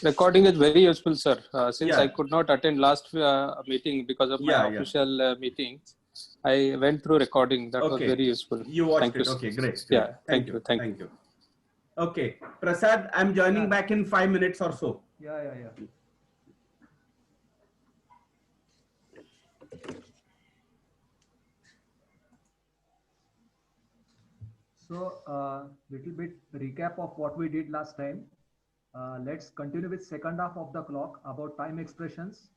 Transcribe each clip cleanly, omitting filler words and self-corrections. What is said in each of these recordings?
Recording is very useful, sir. Since I Yeah, could not attend last meeting because of my yeah. official meeting, I went through recording. That was Okay, very useful. you watched Thank you, it. sir. Okay, great, great. Yeah, Thank thank you, you, thank you. thank you. Okay, Prasad, I'm joining back in 5 minutes or so. Yeah. So, little bit recap of what we did last time. Let's continue with second half of the clock about time expressions.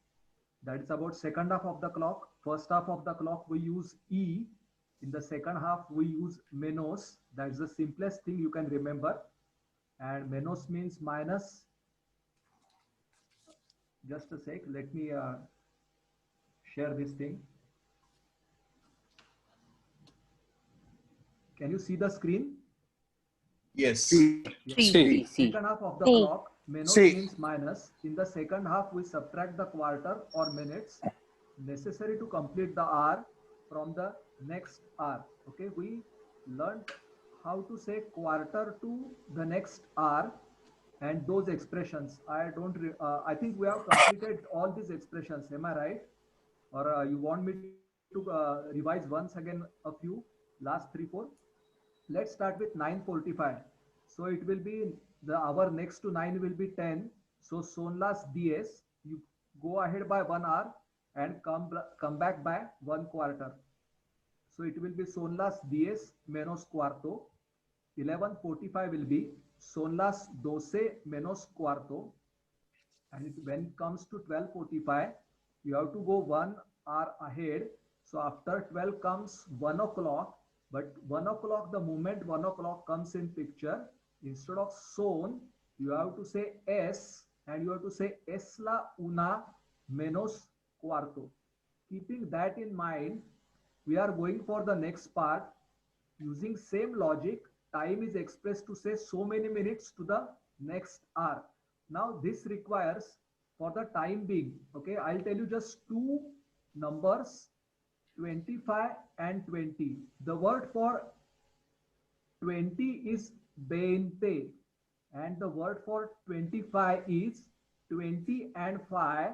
That is about second half of the clock. First half of the clock we use E. In the second half we use menos. That's the simplest thing you can remember. And menos means minus. Just a sec. Let me share this thing. Can you see the screen? Yes. See. Second half of the clock, menos means minus. In the second half, we subtract the quarter or minutes necessary to complete the hour from the next hour. Okay, we learned how to say quarter to the next hour and those expressions. I think we have completed all these expressions. Am I right? Or you want me to revise once again a few last 3, 4? Let's start with 9:45. So it will be the hour next to 9 will be 10. So son las 10. You go ahead by 1 hour and come back by 1/4. So it will be son las 10 menos cuarto. 11:45 will be son las 12 menos cuarto. And when it comes to 12:45, you have to go 1 hour ahead. So after 12 comes 1 o'clock. But 1 o'clock, the moment 1 o'clock comes in picture, instead of son, you have to say es, and you have to say es la una menos cuarto. Keeping that in mind, we are going for the next part. Using same logic, time is expressed to say so many minutes to the next hour. Now this requires for the time being, okay, I'll tell you just two numbers, 25 and 20. The word for 20 is 20 and the word for 25 is 20 and 5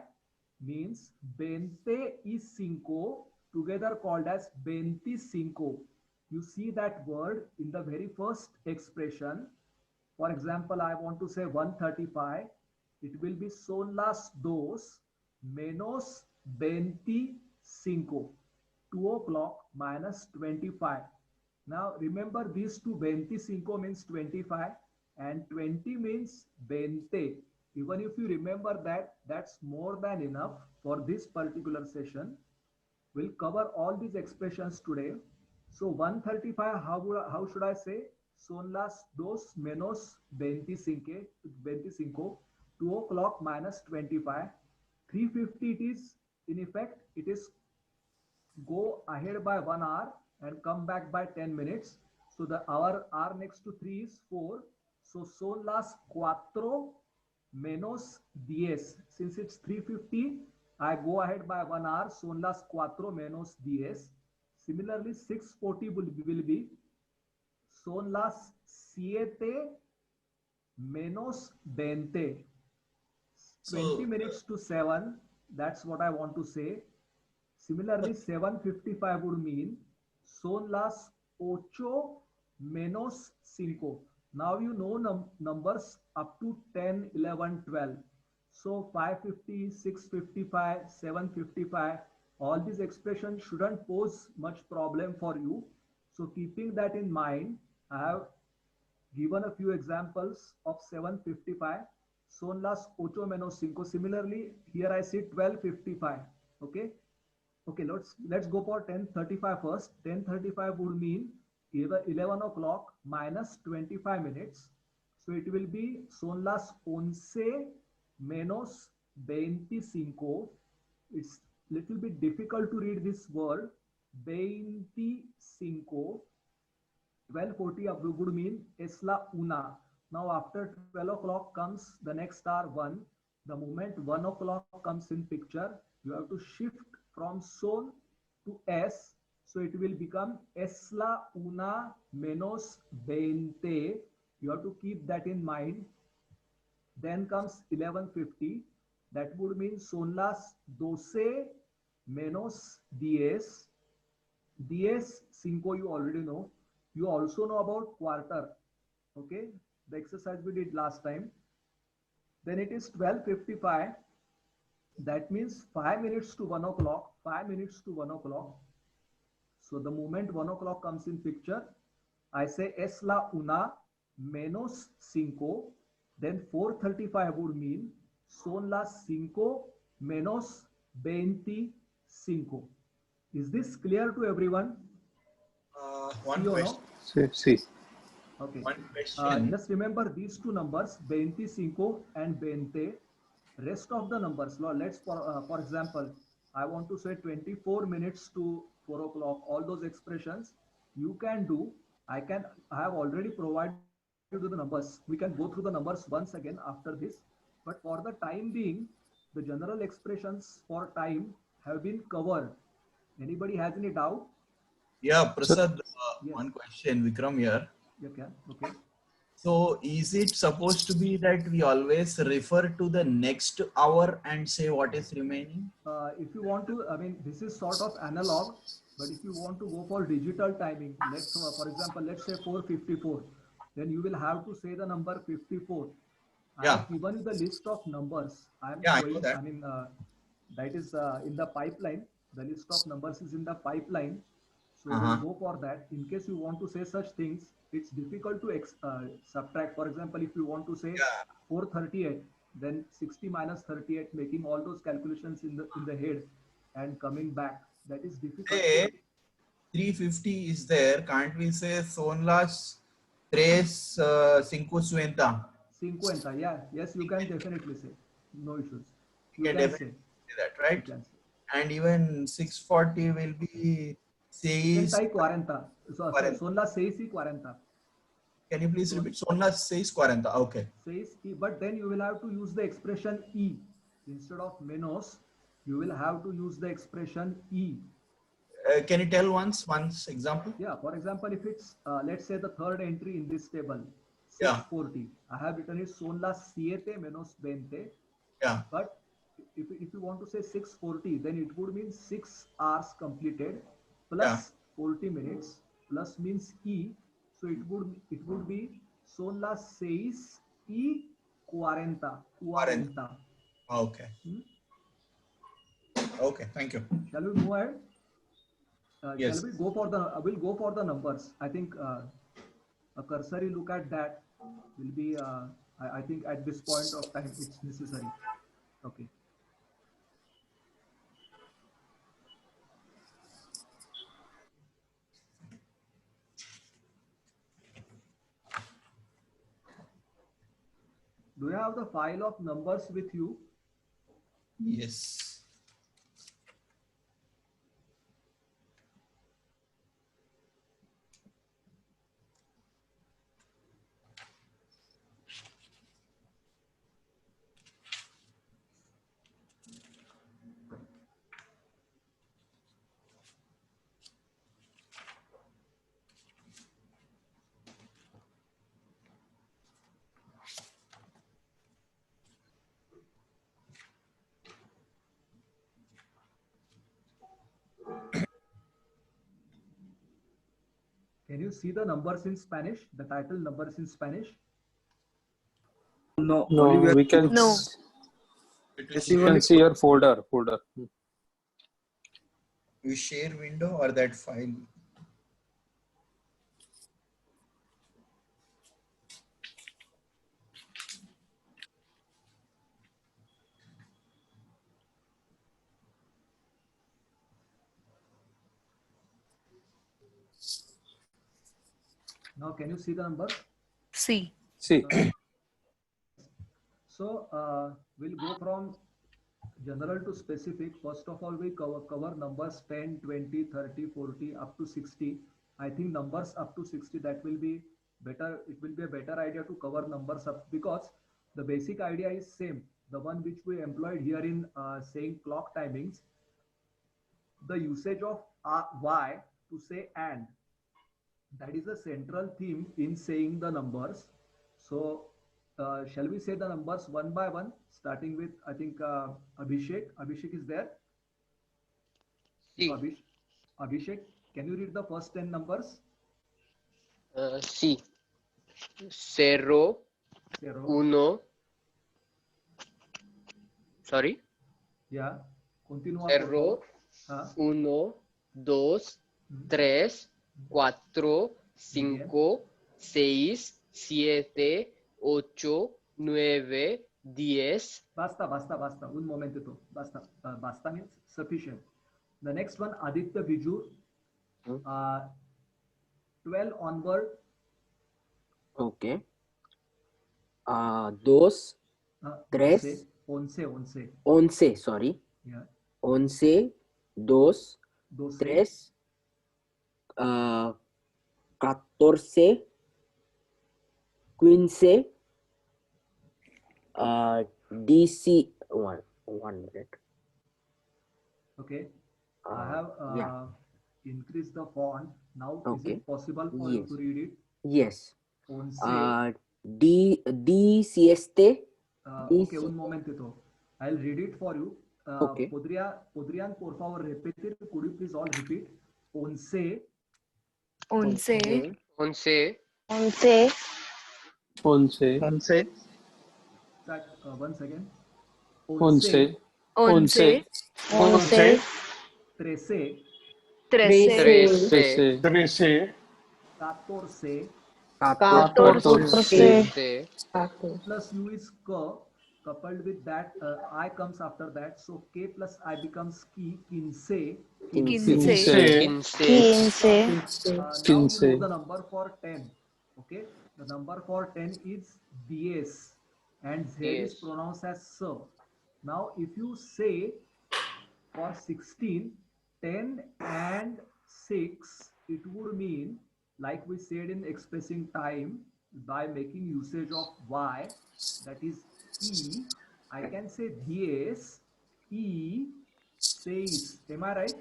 means 25 together called as 25. You see that word in the very first expression. For example, I want to say 135. It will be son las dos menos 25. 2 o'clock minus 25. Now remember these two, 25 means 25 and 20 means 20. Even if you remember that, that's more than enough for this particular session. We'll cover all these expressions today. So 135, how should I say? Son las dos menos 25, 2 o'clock minus 25. 350 it is, in effect, it is go ahead by 1 hour and come back by 10 minutes. So the hour next to 3 is 4. So son las 4 menos 10. Since it's 350, I go ahead by 1 hour. Son las 4 menos 10. Similarly, 6:40 will be son las 7 menos 20. 20 minutes to 7. That's what I want to say. Similarly, 7:55 would mean son las 8 menos 5. Now you know numbers up to 10, 11, 12. So 5:50, 6:55, 7:55, all these expressions shouldn't pose much problem for you. So keeping that in mind, I have given a few examples of 7:55. Son las 8 menos 5. Similarly, here I see 12:55. Okay. Okay, let's go for 10:35 first. 10:35 would mean 11 o'clock minus 25 minutes. So it will be son las 11 menos 25. It's little bit difficult to read this word. 25. 12:40 would mean es la una. Now after 12 o'clock comes the next hour 1. The moment 1 o'clock comes in picture, you have to shift from son to s. So it will become es la una menos 20. You have to keep that in mind. Then comes 11:50. That would mean son las 12 menos 10. 5 you already know. You also know about quarter. Okay, the exercise we did last time. Then it is 12:55. That means 5 minutes to 1 o'clock. 5 minutes to 1 o'clock. So the moment 1 o'clock comes in picture, I say es la una menos 5. Then 4:35 would mean son las 5 menos 25. Is this clear to everyone? One Sí o question. no? See. Okay. One question. Just remember these two numbers, 25 and 20. Rest of the numbers, let's for example, I want to say 24 minutes to 4 o'clock. All those expressions you can do. I have already provided you the numbers. We can go through the numbers once again after this. But for the time being, the general expressions for time have been covered. Anybody has any doubt? Yeah, Prasad, Yes. one question, Vikram here. You can. Okay. So is it supposed to be that we always refer to the next hour and say what is remaining? If you want to, I mean, this is sort of analog, but if you want to go for digital timing, for example, let's say 4:54, then you will have to say the number 54. I Yeah. have given you the list of numbers. I know that. I mean, that is in the pipeline. The list of numbers is in the pipeline. So we'll go for that. In case you want to say such things, it's difficult to subtract. For example, if you want to say 438, then 60 minus 38, making all those calculations in the head and coming back, that is difficult. Say 350 is there. Can't we say son las 3:50? 50, yeah. Yes, you can definitely say. No issues. You can can definitely say that, right? You can say. And even 640 will be 6:40. So, 40. son las 6:40. Can you please repeat? Son las 6:40. Okay. But then you will have to use the expression E. Instead of menos, you will have to use the expression E. Can you tell one example? Yeah, for example, if it's, let's say the third entry in this table, Yeah. 6:40. I have written it son las 7 menos 20. Yeah. But if you want to say 6:40, then it would mean 6 hours completed plus 40 minutes plus means E. So it would be son las 6:40. Okay. Okay. Thank you. Shall we move ahead? Yes. Shall we go for the? We'll go for the numbers. I think a cursory look at that will be. I think at this point of time it's necessary. Okay. Do you have the file of numbers with you? Yes. Can you see the numbers in Spanish? The title numbers in Spanish? No, we can. No. You can see your folder. You share window or that file? Now, can you see the numbers? See. See. So we'll go from general to specific. First of all, we cover numbers 10, 20, 30, 40, up to 60. I think numbers up to 60, that will be better. It will be a better idea to cover numbers up, because the basic idea is same. The one which we employed here in saying clock timings, the usage of Y to say and. That is a central theme in saying the numbers. So shall we say the numbers one by one, starting with, I think, Abhishek. Abhishek is there? C. So Abhishek, can you read the first 10 numbers? C. 0, 1. Sorry. Yeah. Continúa. 0, 1, 2, 3, 4, 5, 6, 7, 8, 9, 10. Basta. Un momentito. Basta. Basta means sufficient. The next one, Aditya Biju. 12 onward. Okay. 2, 3, 11, sorry. Yeah. 11, 2, 3, 14, 15, DC, one minute. Okay. I have increased the font. Now, Okay. is it possible for you Yes. to read it? Yes. 11. DCST. Okay, un momentito. I'll read it for you. Okay. Podrían por favor repetir? Could you please all repeat? 11. 11, 11, 11, 11, Once again. 11, 11, 11, 13, 13, 13, 14. 14, 15. Plus U is K. Coupled with that, I comes after that. So K plus I becomes Ki, 15. 15, 15. 15, Now you 15. know the number for 10. Okay, the number for 10 is DS and Z is DS. pronounced as S. Now if you say for 16, 10 and 6, it would mean, like we said in expressing time, by making usage of Y, that is E, I can say DS, E, says. Am I right?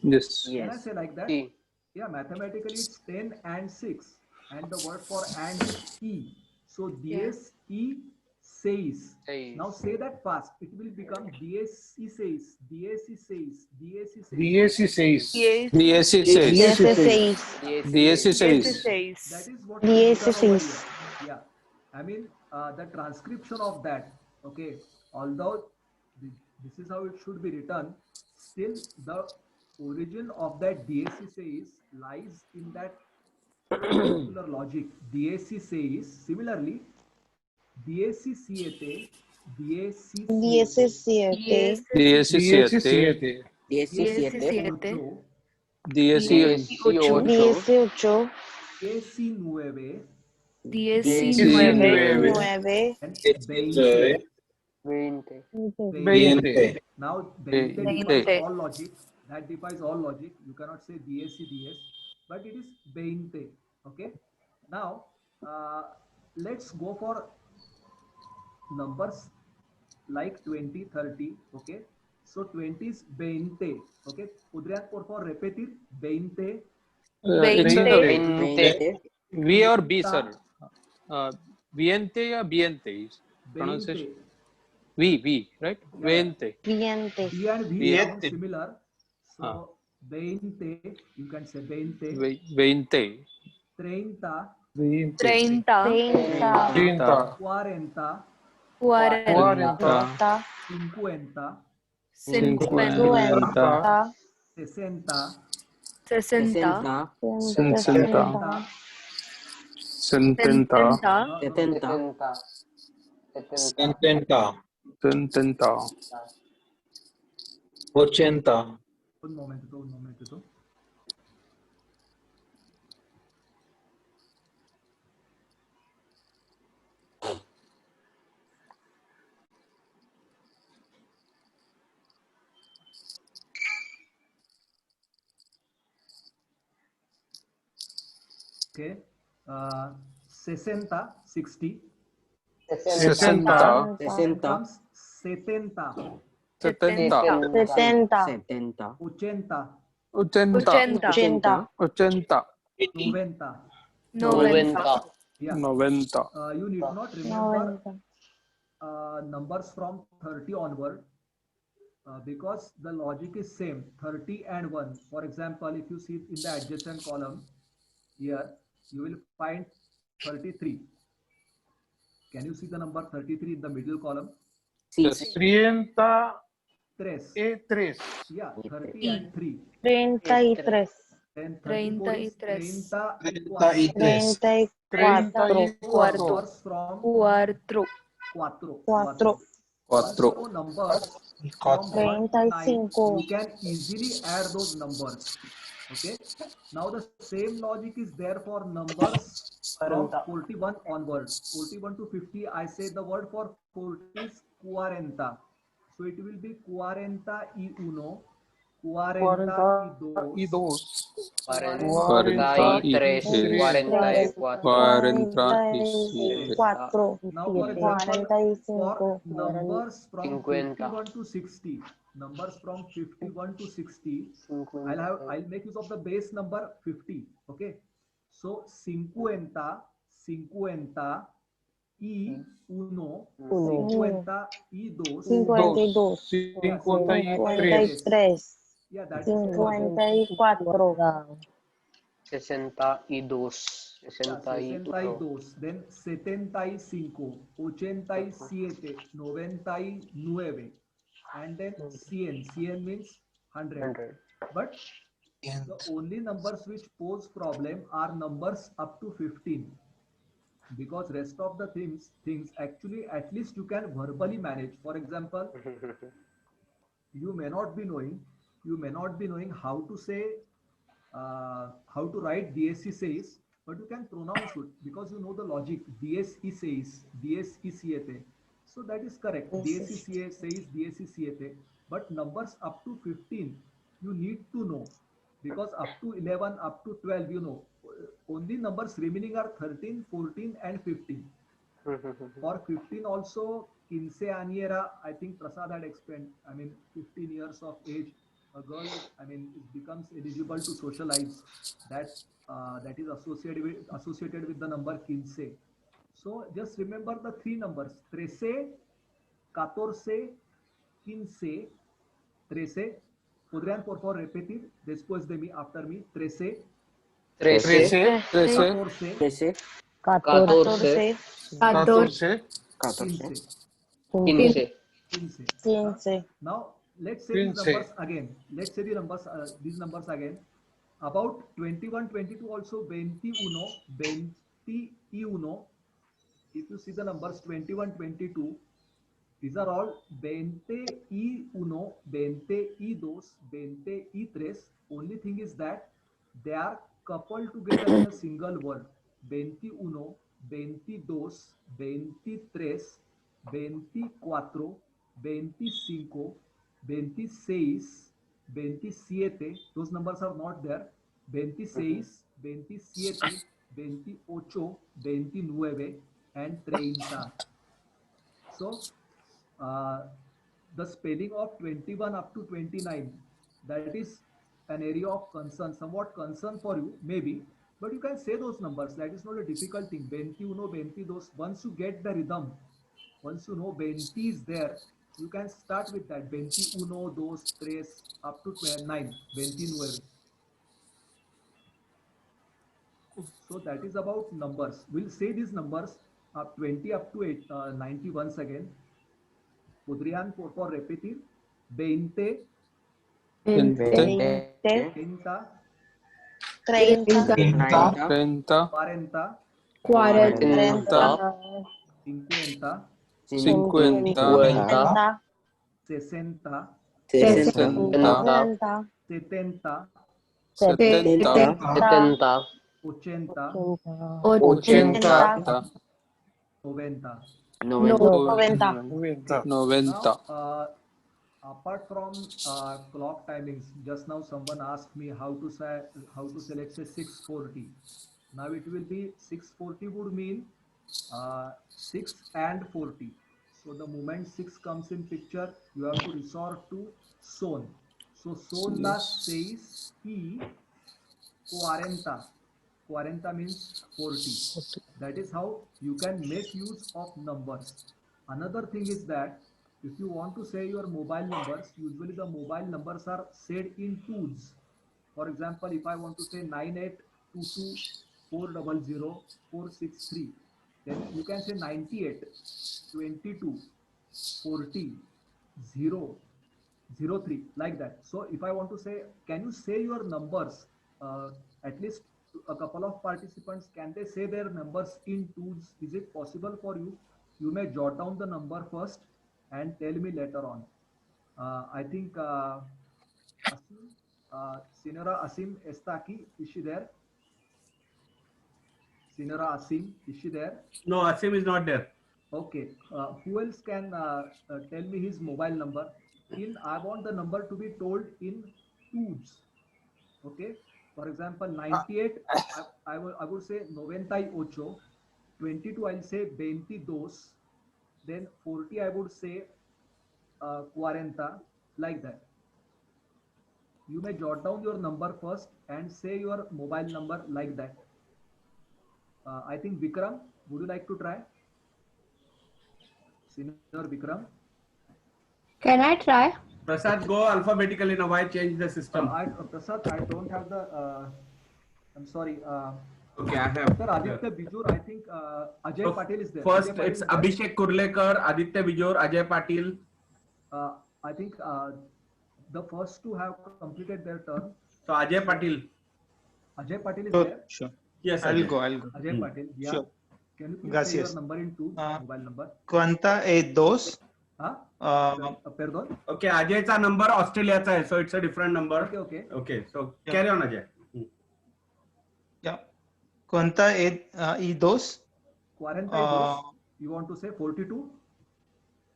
Yes. Can I Yes. say like that? C. Yeah, mathematically it's 10 and 6. And the word for and is E. So DS, E, says. Says. Now say that fast. It will become DSE says, DSE says, DSE says. DSC says. yes, DSC says. yes, DSC says. That is what Yes, is written over says. here. Yeah, I mean the transcription of that. Okay, although this is how it should be written, still the origin of that DSC says lies in that particular logic. DSC says. Similarly, DSC siete, DSC DSC 7, DSC DSC 7. 17. ocho, DSC 8. 18, DSC nueve, DSC 9, 9, and 20. 20. 20. Now, 20. defies all logic. That defies all logic. You cannot say DSC DS, but it is 20. Okay. Now, let's go for numbers like 20, 30. Okay. So 20 is 20. Okay. Podrían por favor repetir 20. It's a 20, V or B, sir. Viente or Biente is pronunciation. 20. V, right? Yeah. Viente. 20, B and V Yeah. sound similar. So 20, you can say 20, 20. 30, 30, 30. 40, 40, 50, 50, 60, 60, 60, 70, 70, 70. 80. un momentito. Okay. 60, 60. 60, It comes 70, 70, 70, 80, 80, 80, 80, 90, 90, Yeah. 90. You need not remember numbers from 30 onward because the logic is same, 30 and 1. For example, if you see in the adjacent column here, you will find 33. Can you see the number 33 in the middle column? Yes. 30 Tres. e 3. Yeah, 30 and 3. 33. Then 34 is 30 33. 34. numbers from 4. 4. 4. Once you know numbers from 1 to 9, 35. you can easily add those numbers. Okay. Now the same logic is there for numbers from 41 onward. 41 to 50, I say the word for 40 is 40. So it will be 40 y uno, 40 y dos, 40 y 3, 44. 44. Now, for example, for 45. numbers from 50. 51 to 60, numbers from 51 to 60, I'll make use of the base number 50. Okay. So 50, 50 y uno, 50 y dos, 52. 53. yeah, that is the logic. 54. 62. Yeah, 61. 62, then 75, 87, 99, and then 100. 100 means 100. 100. But the only numbers which pose problem are numbers up to 15, because rest of the things actually at least you can verbally manage. For example, you may not be knowing how to say how to write DSC says, but you can pronounce it because you know the logic. DSE says, DSE siete. So that is correct. DSE says, DSE siete. But numbers up to 15, you need to know, because up to 11, up to 12, you know. Only numbers remaining are 13, 14, and 15. For 15 also, quince añera, I think Prasad had explained, 15 years of age, a girl, it becomes eligible to socialize. That is associated with the number quince. So just remember the three numbers: 13, 14, 15, 13. ¿Podrían por favor repetir después de mí, after me? 13, 13, 13, 14, 14, 14. 15. 15. 15. Now let's say these 15. numbers again. These numbers again. About 21, 22 also 21, 21. If you see the numbers 21, 22, these are all 21, 22, 23. Only thing is that they are coupled together in a single word. 21, 22, 23, 24, 25, 26, 27. Those numbers are not there. 26, 27, 28, 29, and 30. So the spelling of 21 up to 29, that is an area of concern, somewhat concern for you, maybe, but you can say those numbers. That is not a difficult thing. 21, 22. Once you get the rhythm, once you know 20 is there, you can start with that. 21, 2, 3, up to 9, 29. So that is about numbers. We'll say these numbers up 20 up to 90 once again. Podrían por favor repetir: 20, 20, 30, 30. 30, 40, 40, 50, 50, 60, 60, 70, 70, 80, 80, 90. 90. 90. Now, apart from clock timings, just now someone asked me how to select say 640. Now it will be 640 would mean 6 and 40. So the moment 6 comes in picture, you have to resort to son. So son las 6 y 40. 40 means 40. That is how you can make use of numbers. Another thing is that if you want to say your mobile numbers, usually the mobile numbers are said in twos. For example, if I want to say 9822 400 463, then you can say 98 22 40 0 03, like that. So if I want to say, can you say your numbers? At least a couple of participants, can they say their numbers in twos? Is it possible for you? You may jot down the number first and tell me later on. I think Asim, Sinora Asim Estaki, is she there? Sinora Asim, is she there? No, Asim is not there. Okay. Who else can tell me his mobile number? I want the number to be told in twos. Okay. For example, 98, I would say 98, 22 I'll say 22, then 40 I would say 40, like that. You may jot down your number first and say your mobile number like that. I think Vikram, would you like to try? Senior Vikram. Can I try? Prasad, go alphabetically now. Why change the system? Prasad, I don't have the. I'm sorry. Okay, I have. Sir, Aditya Bijur, I think Ajay So Patil is there. first, Ajay Patil it's is there. Abhishek Kurlekar, Aditya Bijor, Ajay Patil. I think the first two have completed their turn. So Ajay Patil. Ajay Patil is Sure, there. sure. Yes, I'll Ajay. go. Ajay Patil, yeah. Sure. Can you please Gracias. say your number in twos, mobile number? Cuenta es 2. Huh? Perdón? Okay, Ajay's number Australia's hai, so it's a different number. Okay, okay. Okay, so Yeah. carry on, Ajay. Yeah. Cuenta es y 2. 42. You want to say 42?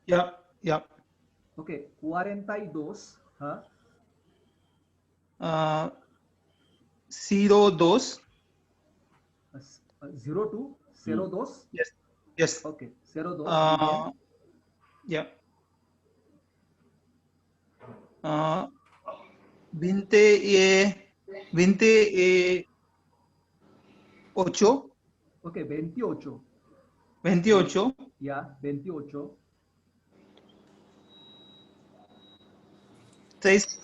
Yeah, yeah. Okay, 42. Huh? 02. 02? 02? Yes, yes. Okay, 02. Yeah. 28. Okay, 28. 28. Yeah, 28. 6.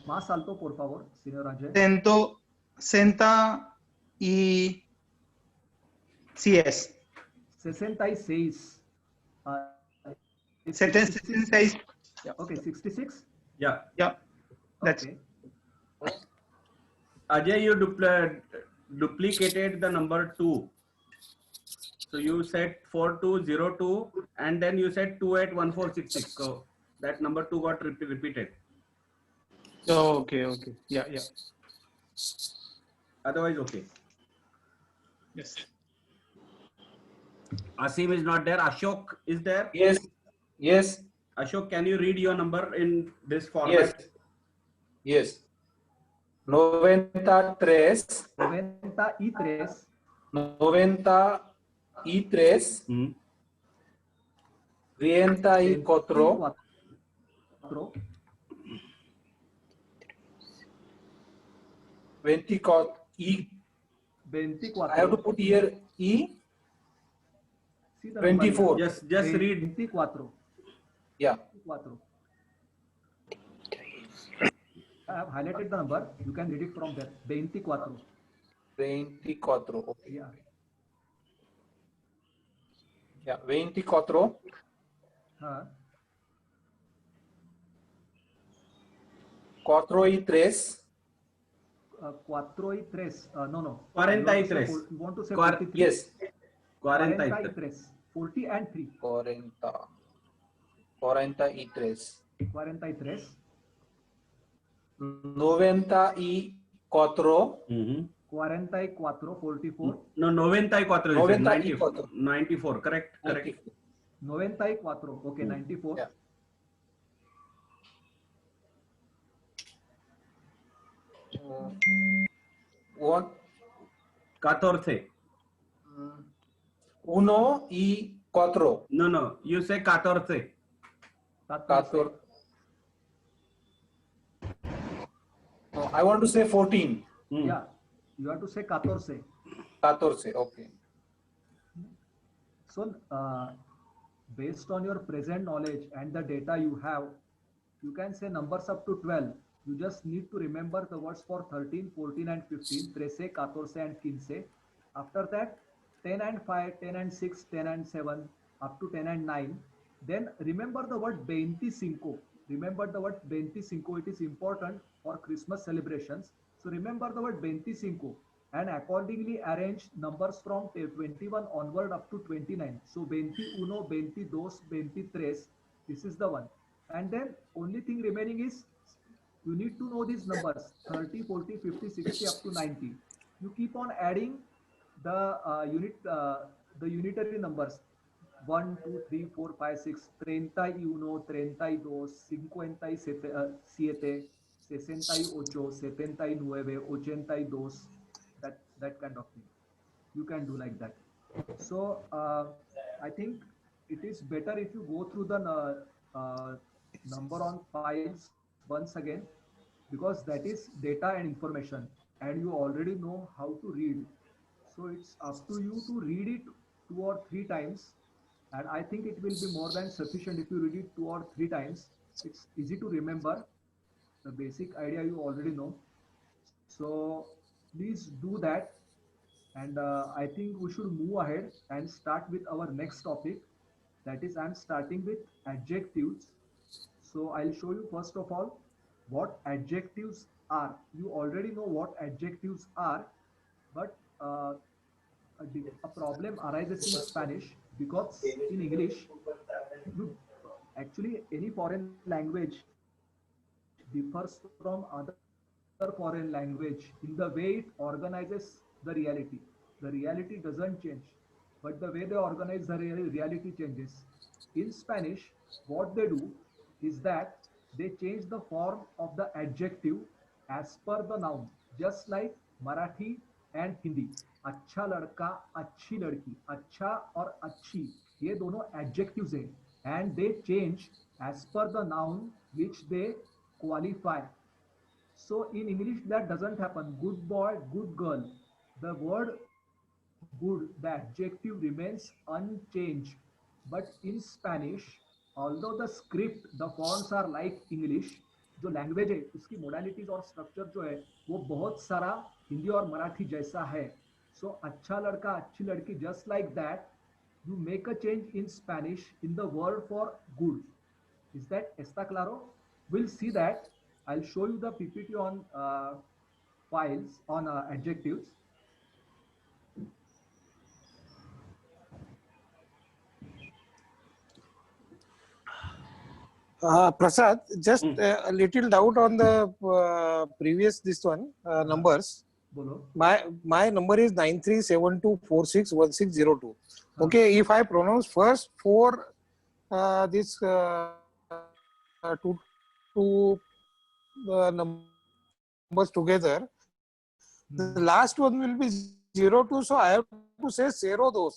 Más alto, por favor, señor Ajay. 66. 66. 76. Okay, 66. Yeah. Yeah. That's Okay. Ajay, you duplicated the number 2. So you said 4202 and then you said 281466. So that number 2 got repeated. Oh, okay, okay. Yeah, yeah. Otherwise, okay. Yes. Asim is not there. Ashok is there. Yes. Yes. Ashok, can you read your number in this format? Yes. 93. 93. 93. Hmm. 24. 24. E. 24. I have to put here E. See the 24. number. Just read. 24. Yeah. 24. I have highlighted the number. You can read it from there. 24. 24. Okay. Yeah. Yeah. 24. Huh. 4 y 3. 4 y 3. No. 43. You want to say Quar- 43? Yes. 43. 40 and 3. 43. 43. 94. Mm-hmm. 44. 44. No, 94. You said 94. 94. Correct. Correct. 94. Okay, 94. Yeah. What? 14. 1 y 4. No. You say 14. 14. Oh, I want to say 14. Yeah, you have to say 14. 14. Okay. So, based on your present knowledge and the data you have, you can say numbers up to 12. You just need to remember the words for 13, 14, and 15, 13, 14, and 15. After that, 10 and 5, 10 and 6, 10 and 7, up to 10 and 9. Then remember the word 25. Remember the word 25. It is important for Christmas celebrations. So remember the word 25 and accordingly arrange numbers from 21 onward up to 29. So 21, 22, 23, this is the one. And then only thing remaining is you need to know these numbers 30, 40, 50, 60 up to 90. You keep on adding the the unitary numbers 1, 2, 3, 4, 5, 6, 31, 32, 57, 68, 79, 82, that kind of thing. You can do like that. So I think it is better if you go through the number on files once again, because that is data and information and you already know how to read. So it's up to you to read it 2 or 3 times, and I think it will be more than sufficient if you read it 2 or 3 times. It's easy to remember. The basic idea you already know. So please do that. And I think we should move ahead and start with our next topic. That is, I'm starting with adjectives. So I'll show you first of all what adjectives are. You already know what adjectives are, but a problem arises in Spanish because in English, you actually any foreign language differs from other foreign language in the way it organizes the reality. The reality doesn't change, but the way they organize the reality changes. In Spanish, what they do is that they change the form of the adjective as per the noun, just like Marathi and Hindi. अच्छा लड़का, अच्छी लड़की, अच्छा और अच्छी, ये दोनों adjectives हैं, and they change as per the noun which they qualify. So in English that doesn't happen. Good boy, good girl. The word good, the adjective remains unchanged. But in Spanish, although the script, the fonts are like English, जो language है उसकी modalities और structure जो है वो बहुत सारा हिंदी और मराठी जैसा है. सो अच्छा लड़का, अच्छी लड़की, just like that you make a change in Spanish in the word for good. Is that está claro? We'll see that. I'll show you the PPT on files on adjectives. Prasad, just a little doubt on the previous this one numbers. Bolo. My number is 9372461602. Okay, if I pronounce first four this two numbers together, the last one will be 02. So I have to say 02.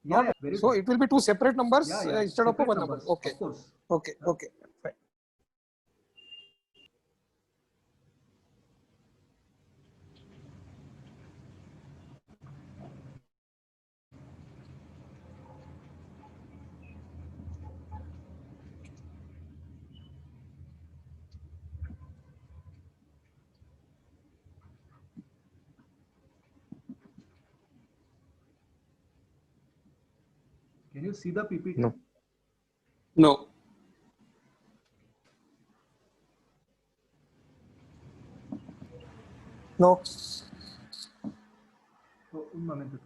Yeah, So it will be two separate numbers instead separate of one numbers, number. Okay. of course. Okay. Okay. Fine. Can you see the PPT? No. No. No. Oh, un momento.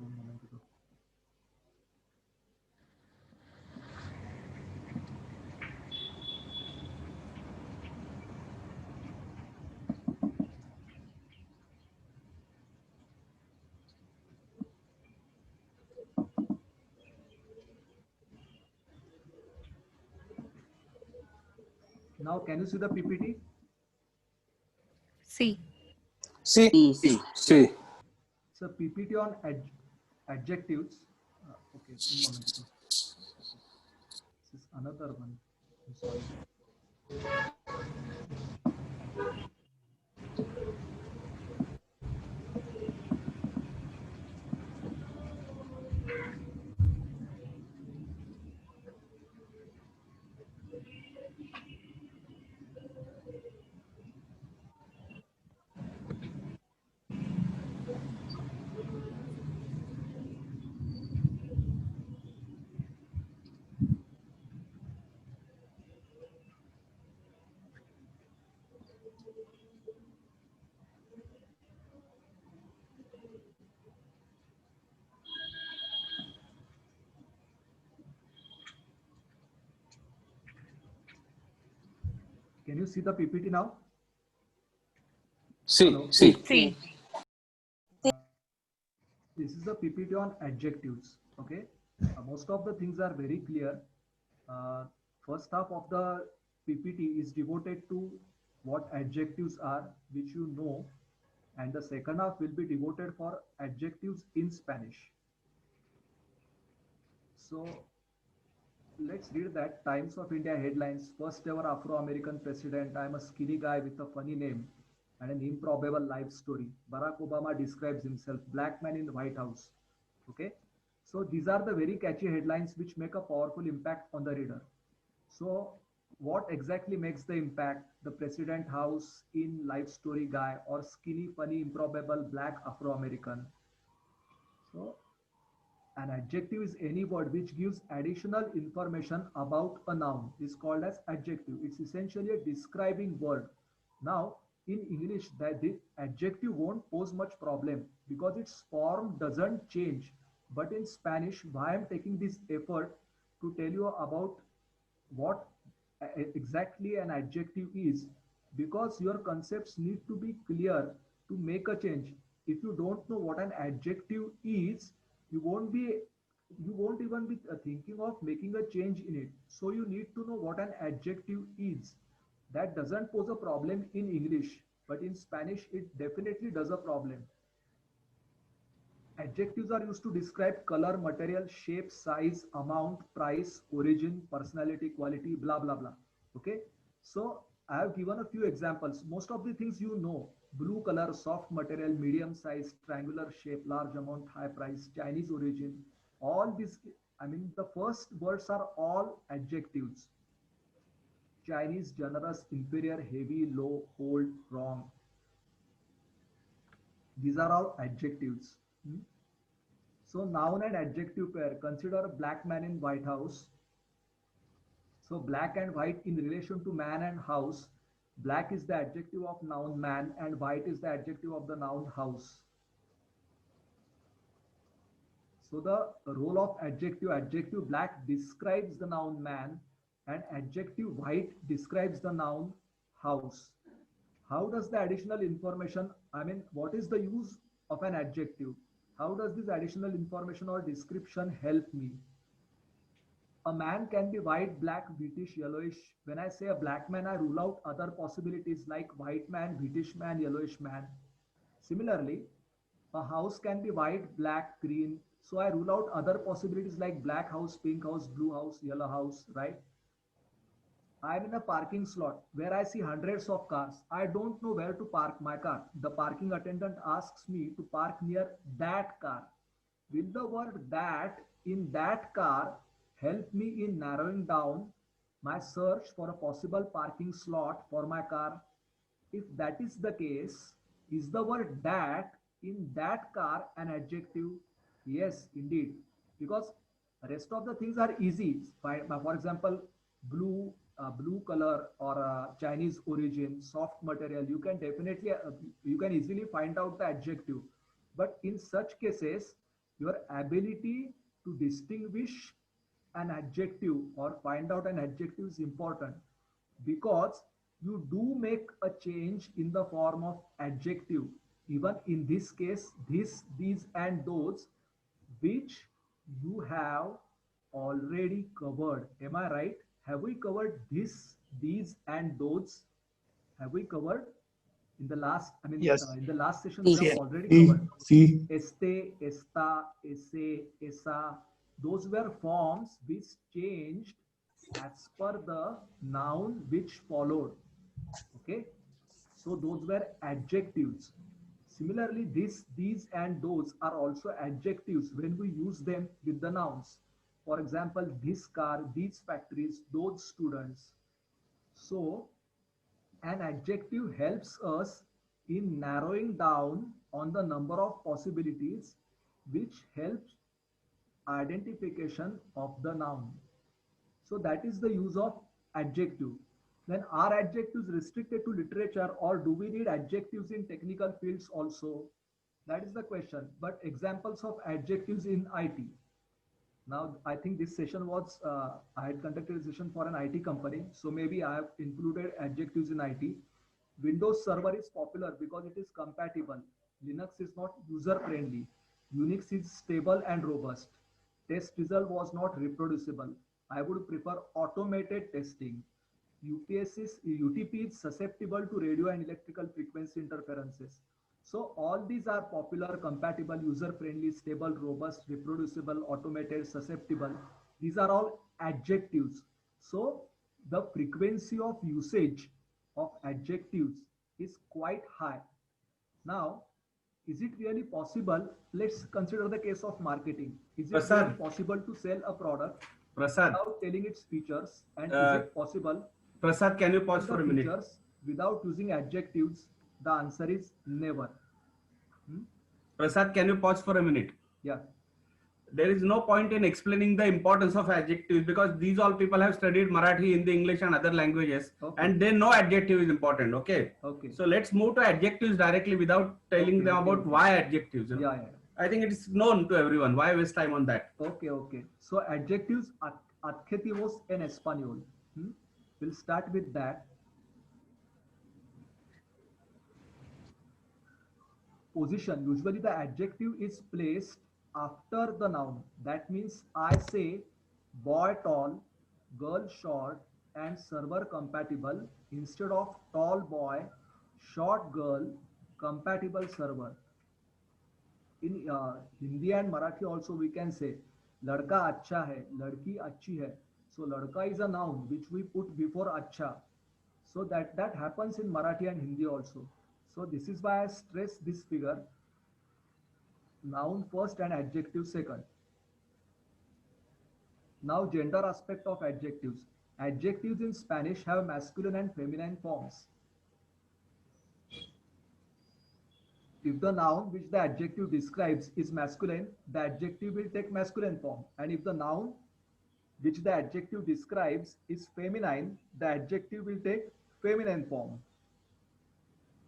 Now, can you see the PPT? C. See. C. See. It's a PPT on adjectives. Okay, un momento. This is another one. I'm sorry. Can you see the PPT now? C. Hello? C. This is the PPT on adjectives. Okay, most of the things are very clear. First half of the PPT is devoted to what adjectives are, which you know, and the second half will be devoted for adjectives in Spanish. So let's read that. Times of India headlines: first ever Afro-American president. I'm a skinny guy with a funny name and an improbable life story. Barack Obama describes himself. Black man in White House. Okay, so these are the very catchy headlines which make a powerful impact on the reader. So what exactly makes the impact? The president house in life story guy, or skinny funny improbable black Afro-American. So an adjective is any word which gives additional information about a noun. Is called as adjective. It's essentially a describing word. Now, in English, that the adjective won't pose much problem because its form doesn't change. But in Spanish, why I'm taking this effort to tell you about what exactly an adjective is, because your concepts need to be clear to make a change. If you don't know what an adjective is, you won't even be thinking of making a change in it. So you need to know what an adjective is. That doesn't pose a problem in English, but in Spanish it definitely does a problem. Adjectives are used to describe color, material, shape, size, amount, price, origin, personality, quality, blah blah blah. Okay, so I have given a few examples. Most of the things you know: blue color, soft material, medium size, triangular shape, large amount, high price, Chinese origin. All these, I mean, the first words are all adjectives. Chinese, generous, inferior, heavy, low, old, wrong. These are all adjectives. So noun and adjective pair. Consider a black man in White House. So black and white in relation to man and house. Black is the adjective of noun man and white is the adjective of the noun house. So the role of adjective: adjective black describes the noun man and adjective white describes the noun house. How does the additional information, I mean, what is the use of an adjective? How does this additional information or description help me? A man can be white, black, British, yellowish. When I say a black man, I rule out other possibilities like white man, British man, yellowish man. Similarly, a house can be white, black, green. So I rule out other possibilities like black house, pink house, blue house, yellow house, right? I'm in a parking slot where I see hundreds of cars. I don't know where to park my car. The parking attendant asks me to park near that car. Will the word that in that car help me in narrowing down my search for a possible parking slot for my car? If that is the case, is the word that in that car an adjective? Yes, indeed, because the rest of the things are easy. For example, blue, blue color, or Chinese origin, soft material. You can definitely, you can easily find out the adjective. But in such cases, your ability to distinguish an adjective or find out an adjective is important, because you do make a change in the form of adjective. Even in this case, this, these, and those, which you have already covered. Am I right? Have we covered this, these, and those? Have we covered in the last? I mean, Yes. in the last session we have Yes. already See, covered. see. Este, esta, ese, esa. Those were forms which changed as per the noun which followed. Okay, so those were adjectives. Similarly, this, these, and those are also adjectives when we use them with the nouns. For example, this car, these factories, those students. So an adjective helps us in narrowing down on the number of possibilities, which helps identification of the noun. So that is the use of adjective. Then are adjectives restricted to literature, or do we need adjectives in technical fields also? That is the question. But examples of adjectives in IT. Now, I think this session was, I had conducted a session for an IT company. So maybe I have included adjectives in IT. Windows Server is popular because it is compatible. Linux is not user friendly. Unix is stable and robust. Test result was not reproducible. I would prefer automated testing. UTP is susceptible to radio and electrical frequency interferences. So all these are popular, compatible, user-friendly, stable, robust, reproducible, automated, susceptible. These are all adjectives. So the frequency of usage of adjectives is quite high. Now, is it really possible? Let's consider the case of marketing. Is it really possible to sell a product without telling its features? And is it possible? Prasad, can you pause for a minute? Without using adjectives? The answer is never. Prasad, can you pause for a minute? Yeah. There is no point in explaining the importance of adjectives because these all people have studied Marathi, Hindi, English and other languages, and they know adjective is important. Okay. Okay. So let's move to adjectives directly without telling them about why adjectives. Yeah, yeah. I think it is known to everyone. Why waste time on that? Okay, okay. So adjectives, adjetivos en español. We'll start with that. Position. Usually the adjective is placed after the noun. That means I say boy tall, girl short, and server compatible instead of tall boy, short girl, compatible server. In Hindi and Marathi also we can say ladka acha hai, ladki achhi hai. So ladka is a noun which we put before acha. So that happens in Marathi and Hindi also. So this is why I stress this figure. Noun first and adjective second. Now gender aspect of adjectives. Adjectives in Spanish have masculine and feminine forms. If the noun which the adjective describes is masculine, the adjective will take masculine form. And if the noun which the adjective describes is feminine, the adjective will take feminine form.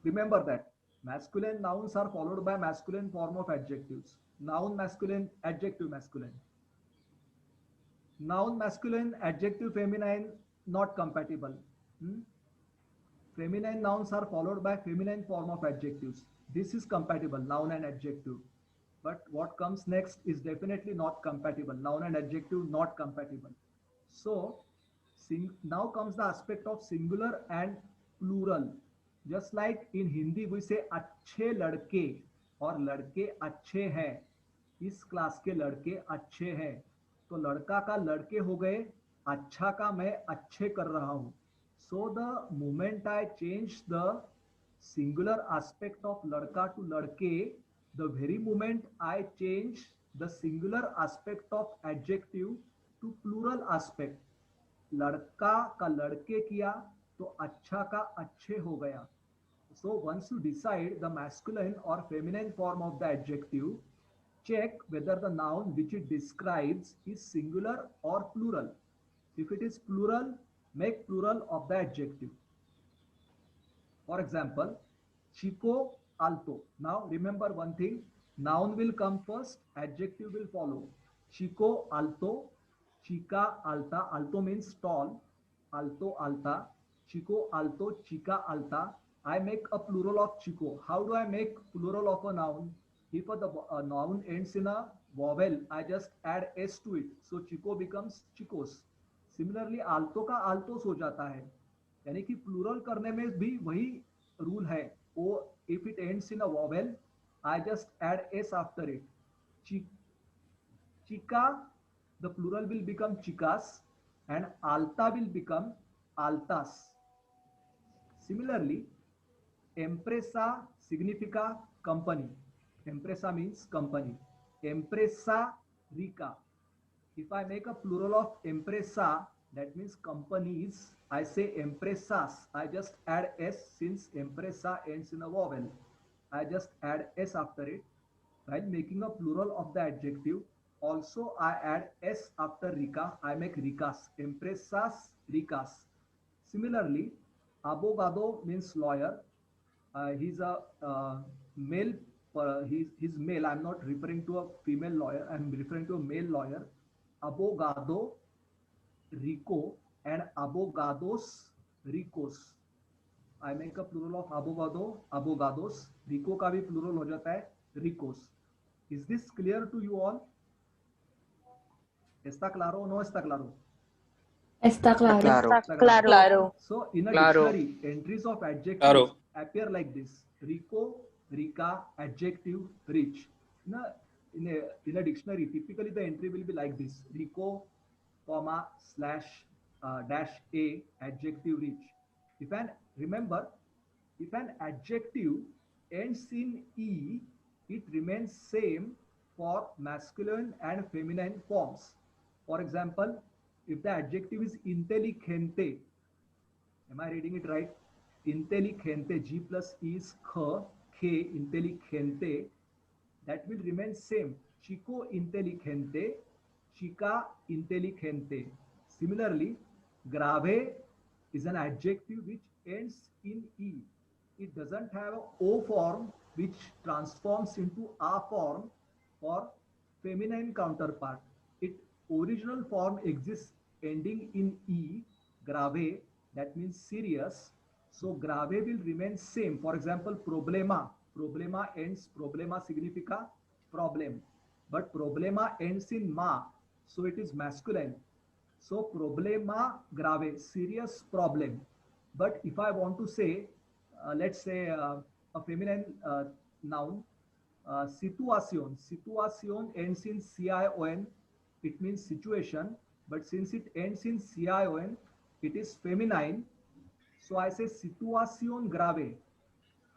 Remember that masculine nouns are followed by masculine form of adjectives. Noun masculine, adjective masculine. Noun masculine, adjective feminine, not compatible. Feminine nouns are followed by feminine form of adjectives. This is compatible, noun and adjective. But what comes next is definitely not compatible. Noun and adjective not compatible. So now comes the aspect of singular and plural. Just like in Hindi we say अच्छे लड़के और लड़के अच्छे हैं, इस class के लड़के अच्छे हैं. तो लड़का का लड़के हो गए, अच्छा का मैं अच्छे कर रहा हूं. So the moment I change the singular aspect of लड़का to लड़के, the very moment I change the singular aspect of adjective to plural aspect. लड़का का लड़के किया तो अच्छा का अच्छे हो गया. So once you decide the masculine or feminine form of the adjective, check whether the noun which it describes is singular or plural. If it is plural, make plural of the adjective. For example, chico alto. Now remember one thing, noun will come first, adjective will follow. Chico alto, chica alta. Alto means tall, alto alta. Chico alto, chica alta. I make a plural of chico. How do I make plural of a noun? If a noun ends in a vowel, I just add s to it. So chico becomes chicos. Similarly, alto का altos हो जाता है. यानी कि plural करने में भी वही rule है. O, if it ends in a vowel, I just add s after it. Chica, the plural will become chicas, and alta will become altas. Similarly, empresa significa company. Empresa means company. Empresa rica. If I make a plural of empresa, that means companies, I say empresas. I just add s since empresa ends in a vowel. I just add s after it. While making a plural of the adjective, also I add s after rica. I make ricas. Empresas ricas. Similarly, abogado means lawyer. He's a male. He's male. I'm not referring to a female lawyer. I'm referring to a male lawyer. abogado, rico, and abogados, ricos. I make a plural of abogado, abogados. Rico का भी plural हो जाता है ricos. Is this clear to you all? ¿Está claro o no está claro? Está claro. Claro. Está claro. Claro. So in a Claro. dictionary, entries of adjectives Claro. appear like this: rico, rica, adjective, rich. In a dictionary, typically the entry will be like this: rico, comma, slash, dash a, adjective, rich. Remember, if an adjective ends in e, it remains same for masculine and feminine forms. For example, if the adjective is inteligente, am I reading it right? Inteligente, G plus E is K, inteligente, that will remain same. Chico inteligente, chica inteligente. Similarly, grave is an adjective which ends in E. It doesn't have a O form which transforms into A form for feminine counterpart. Its original form exists ending in E, grave, that means serious. So grave will remain same. For example, problema. Problema ends, problema significa problem. But problema ends in ma. So it is masculine. So problema grave, serious problem. But if I want to say, let's say a feminine noun, situación. Situación ends in CION. It means situation. But since it ends in CION, it is feminine. So I say situación grave.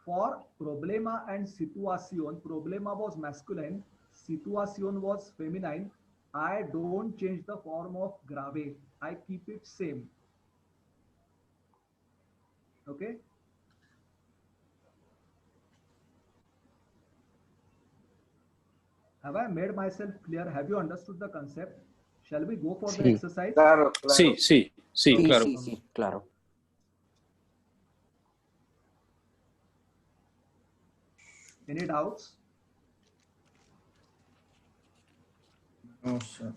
For problema and situación, problema was masculine, situación was feminine. I don't change the form of grave. I keep it same. Okay. Have I made myself clear? Have you understood the concept? Shall we go for the Sí. exercise? Claro, claro. Sí, sí, sí, Sí, claro. sí, sí, claro. Any doubts? No, sir.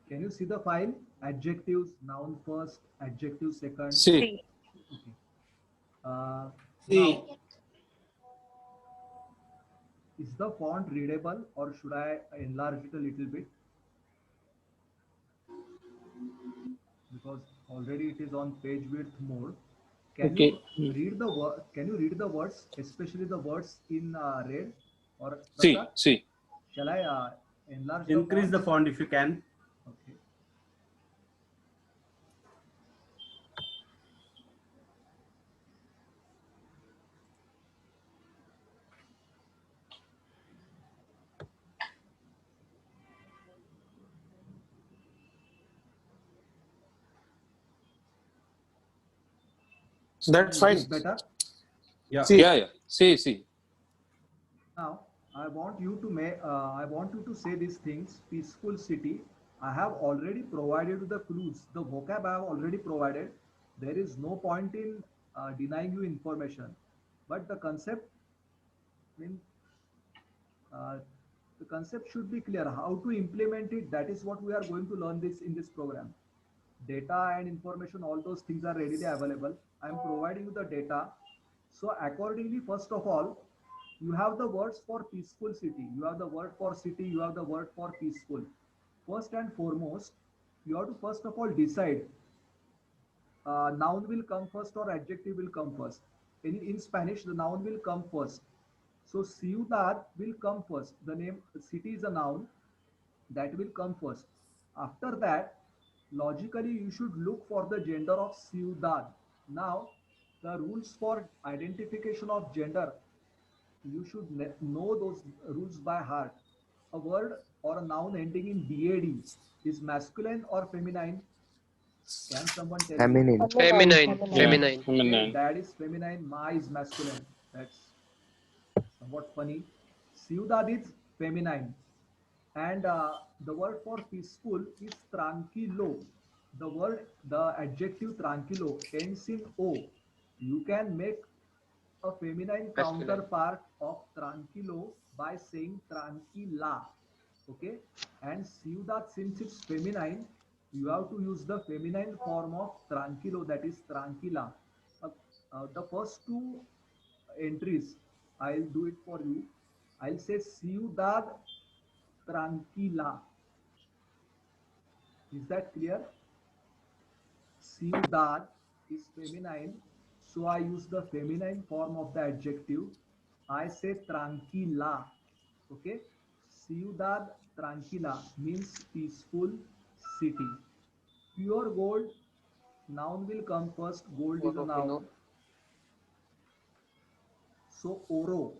Can you see the file? Adjectives, noun first, adjective second. Sí. Sí. Now, is the font readable or should I enlarge it a little bit? Because already it is on page width mode. Can Okay. you read the word? Can you read the words, especially the words in red? Or Sí, Prasad, sí. shall I enlarge Increase the the font if you can. Okay. That's Is fine. this better? Yeah. Sí. Yeah, yeah. Sí, sí. Now, I want you to say these things. Peaceful city. I have already provided the clues. The vocab I have already provided. There is no point in denying you information. But the concept, the concept should be clear. How to implement it? That is what we are going to learn this in this program. Data and information, all those things are readily available. I am providing you the data. So accordingly, first of all, you have the words for peaceful city. You have the word for city. You have the word for peaceful. First and foremost, you have to first of all decide noun will come first or adjective will come first. In Spanish, the noun will come first. So ciudad will come first. The name city is a noun that will come first. After that, logically you should look for the gender of ciudad. Now, the rules for identification of gender, you should know those rules by heart. A word or a noun ending in dad is masculine or feminine? Can someone tell me? Feminine. Feminine. Yeah, Okay, feminine. dad is feminine, ma is masculine. That's somewhat funny. Ciudad is feminine. And the word for peaceful is tranquilo. The adjective tranquilo ends in O. You can make a feminine Masculine. counterpart of tranquilo by saying tranquila. Okay, and ciudad, since it's feminine, you have to use the feminine form of tranquilo, that is tranquila. Uh, the first two entries, I'll do it for you. I'll say ciudad tranquila. Is that clear? Ciudad is feminine, so I use the feminine form of the adjective. I say tranquila. Okay, ciudad tranquila means peaceful city. Pure gold, noun will come first. Gold is a noun. So oro.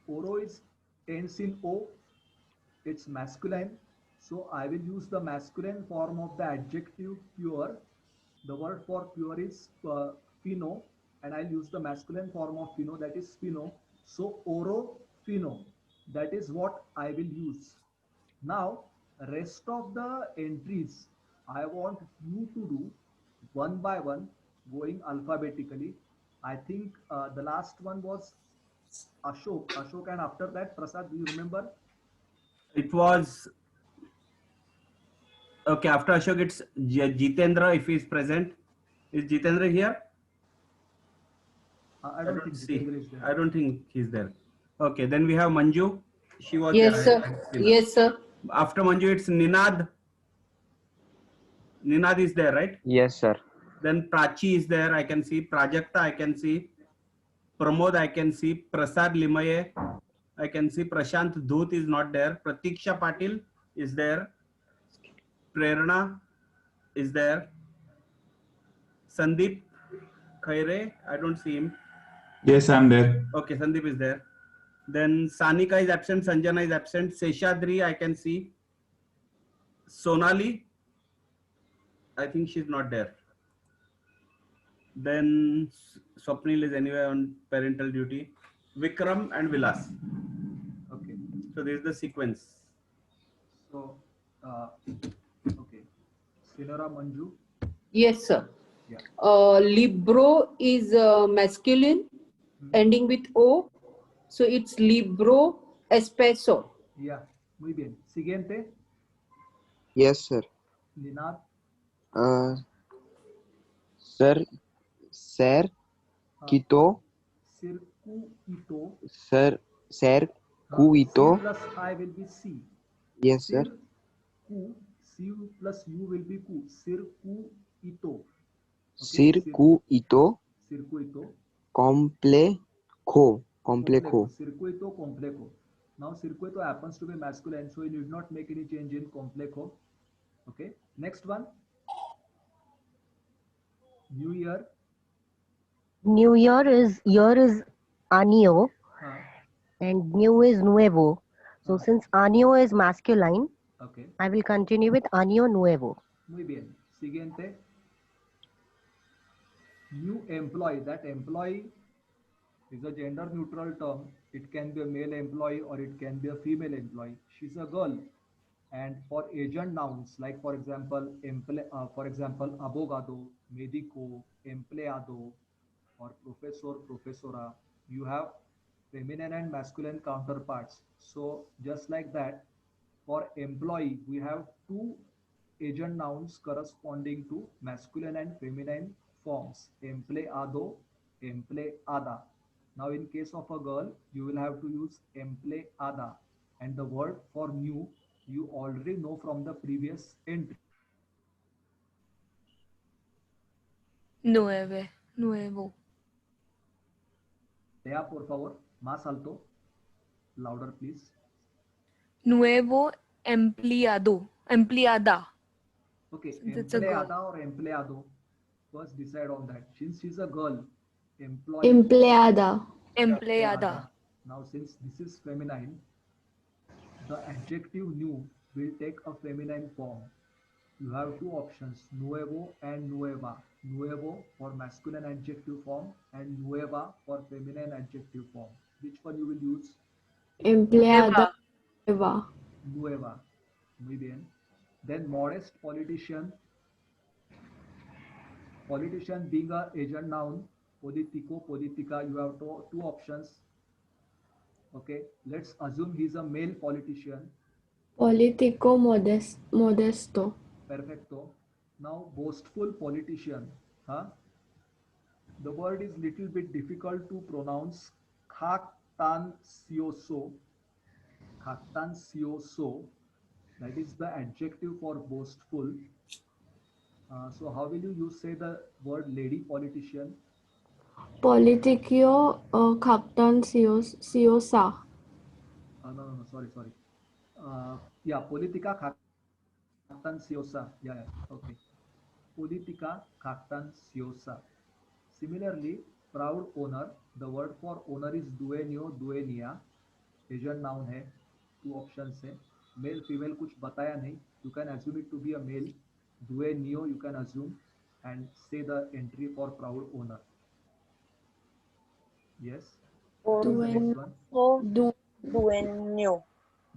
Oro is ends in O. It's masculine. So I will use the masculine form of the adjective pure. The word for pure is fino, and I'll use the masculine form of fino, that is fino. So oro fino, that is what I will use. Now, rest of the entries, I want you to do one by one, going alphabetically. I think the last one was Ashok, and after that, Prasad, do you remember? It was okay. After Ashok, it's Jitendra if he is present. Is Jitendra here? I don't think see. Jitendra is there. I don't think he's there. Okay, then we have Manju. She was Yes, there. sir. I see. Yes, sir. After Manju, it's Ninad. Ninad is there, right? Yes, sir. Then Prachi is there. I can see Prajakta. I can see Pramod. I can see Prasad Limaye. I can see Prashant Dhoot is not there. Pratiksha Patil is there. Prerna is there. Sandeep Khaire. I don't see him. Yes, I'm there. Okay, Sandeep is there. Then Sanika is absent. Sanjana is absent. Seshadri I can see. Sonali, I think she's not there. Then Swapnil is anyway on parental duty. Vikram and Vilas. Okay. So this is the sequence. So, okay. Sinora Manju. Yes, sir. Yeah. Libro is masculine, ending with O. So it's libro espresso. Yeah. Muy bien. Siguiente. Yes, sir. Ninad. Sir, sir, quito, Circuito. sir, sir, C cuito. plus I will be C. Yes, sir. Cu, C plus U will be Cu. Circuito. Circuito, Circuito. complejo, complejo. Circuito complejo. Now circuito happens to be masculine, so you need not make any change in complejo. Okay. Next one. New Year. New year is año and new is nuevo. So since año is masculine, Okay. I will continue with año nuevo. Muy bien. Siguiente. New employee. That employee is a gender neutral term. It can be a male employee or it can be a female employee. She's a girl. And for agent nouns, like for example, abogado, médico, empleado, or professor, profesora, you have feminine and masculine counterparts. So just like that, for employee, we have two agent nouns corresponding to masculine and feminine forms, empleado, empleada. Now in case of a girl, you will have to use empleada, and the word for new you already know from the previous entry. Nuevo. Lea, por favor. Más alto. Louder, please. Nuevo empleado. Empleada. Okay, That's a girl. empleada or empleado. First decide on that. Since she's a girl, employee. Empleada. Now, since this is feminine, the adjective new will take a feminine form. You have two options, nuevo and nueva. Nuevo for masculine adjective form and nueva for feminine adjective form. Which one you will use? Empleada. Nueva. Muy bien. Then modest politician. Politician being a agent noun, politico, politica, you have two options. Okay, let's assume he's a male politician. Politico modesto. Perfecto. Now, boastful politician. Huh? The word is little bit difficult to pronounce. Jactancioso. Jactancioso. That is the adjective for boastful. So how will you say the word lady politician? Politicio jactanciosa. No, sorry. Yeah, politica jactanciosa. Yeah, okay. Politica jactanciosa. Similarly, proud owner. The word for owner is dueño, dueña. Agent noun है. Two options है. Male, female कुछ बताया नहीं. You can assume it to be a male. Dueño you can assume and say the entry for proud owner. Yes. What is the next one? Dueño.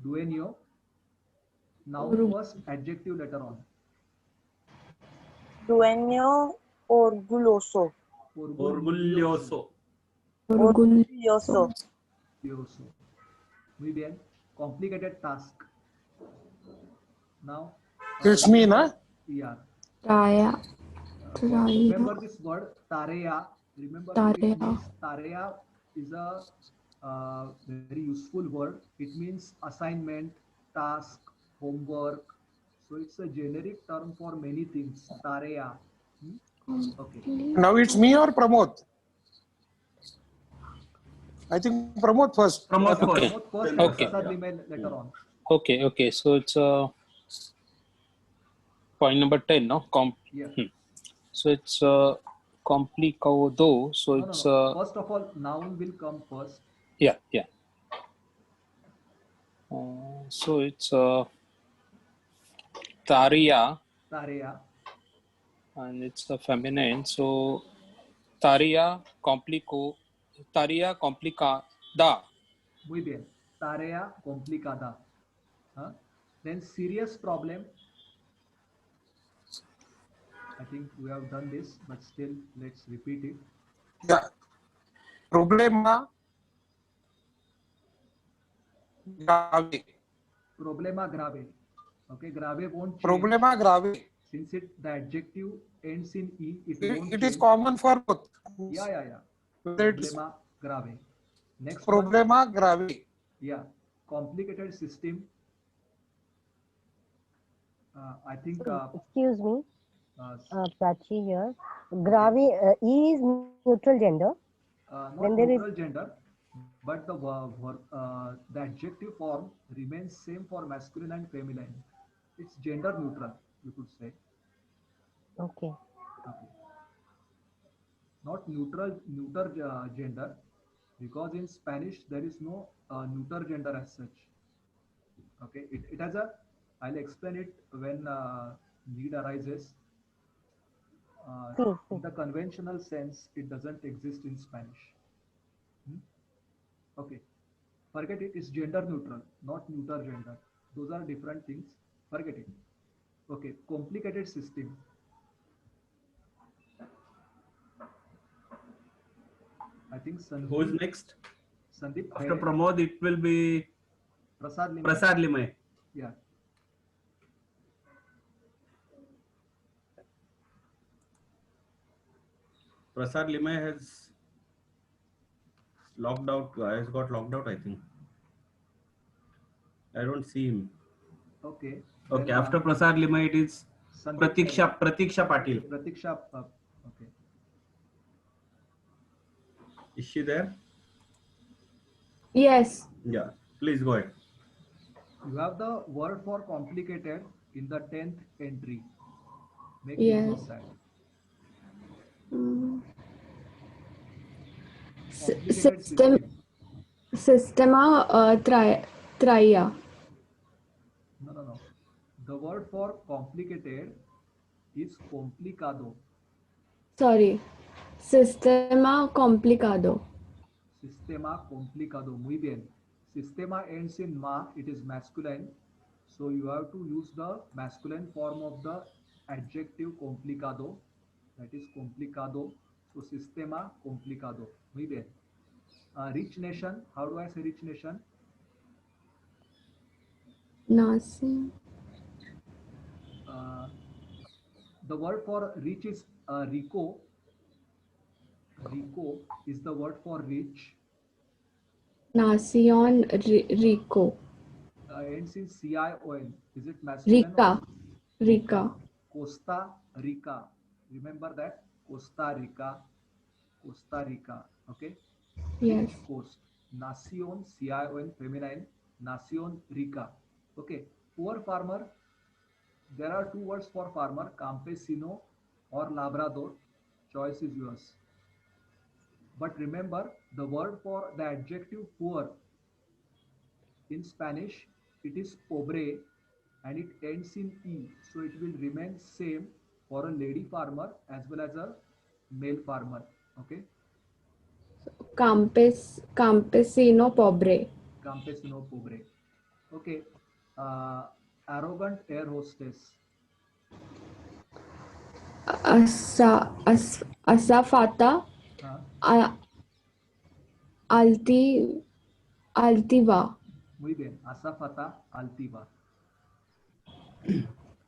Dueño. Noun first, adjective later on. Dueño orgulloso. Orgulloso. Orgulloso. Muy bien. Complicated task. Now. It's me, na? Yeah. Tarea. Remember this word, tarea. Remember what it means. Tarea is a very useful word. It means assignment, task, homework. So it's a generic term for many things. Tarea. Okay. Now it's me or Pramod? I think Pramod first. Pramod Okay. first. Okay. Later on. Okay. So it's point number 10, no? Yeah. So it's complicado. So it's No. First of all, noun will come first. yeah. So it's tarea, and it's a feminine. So tarea complicada. Muy bien. Tarea complicada. Huh? Then serious problem. I think we have done this, but still let's repeat it. Yeah. Problema grave. Problema grave. Okay, grave won't change. Problema grave. Since the adjective ends in E, it won't It change. is common for both. Yeah. It's Problema grave. Next problema one. grave. Yeah. Complicated system. I think. Excuse me. Prachi here. Grave, E is neutral gender. Not Then there neutral gender, but the adjective form remains same for masculine and feminine. It's gender neutral, you could say. Okay. Not neuter gender, because in Spanish there is no neuter gender as such. Okay, it has a. I'll explain it when need arises. In the conventional sense, it doesn't exist in Spanish. Okay, forget it. It's gender neutral, not neuter gender. Those are different things. Forget it. Okay, complicated system. I think Sandeep. Who's next? Sandeep. After Pramod, it will be Prasad Limay. Prasad Limay. Yeah. Prasad Limay has logged out. Has got logged out, I think. I don't see him. Okay. Okay. Then, After Prasad Limay, it is Pratiksha Patil. Pratiksha. Okay. Is she there? Yes. Yeah, please go ahead. You have the word for complicated in the 10th entry. Make use Yes. of that. Mm. Complicated System. Systema Traya. No. The word for complicated is complicado. Sorry. Sistema complicado. Sistema complicado. Muy bien. Sistema ends in ma. It is masculine. So you have to use the masculine form of the adjective complicado. That is complicado. So sistema complicado. Muy bien. Rich nation. How do I say rich nation? Nasi. The word for rich is rico. Rico is the word for rich. Nacion Rico. Ends in CION. Is it masculine? Rica. Costa Rica. Remember that? Costa Rica. Costa Rica. Okay? Yes. Rich coast. Nacion, CION, feminine. Nacion Rica. Okay. Poor farmer. There are two words for farmer. Campesino or Labrador. Choice is yours. But remember, the word for the adjective poor in Spanish, it is pobre and it ends in E. So it will remain same for a lady farmer as well as a male farmer. Okay? Campesino pobre. Campesino pobre. Okay. Arrogant air hostess. Asafata Altiva. Muy bien. Asafata altiva.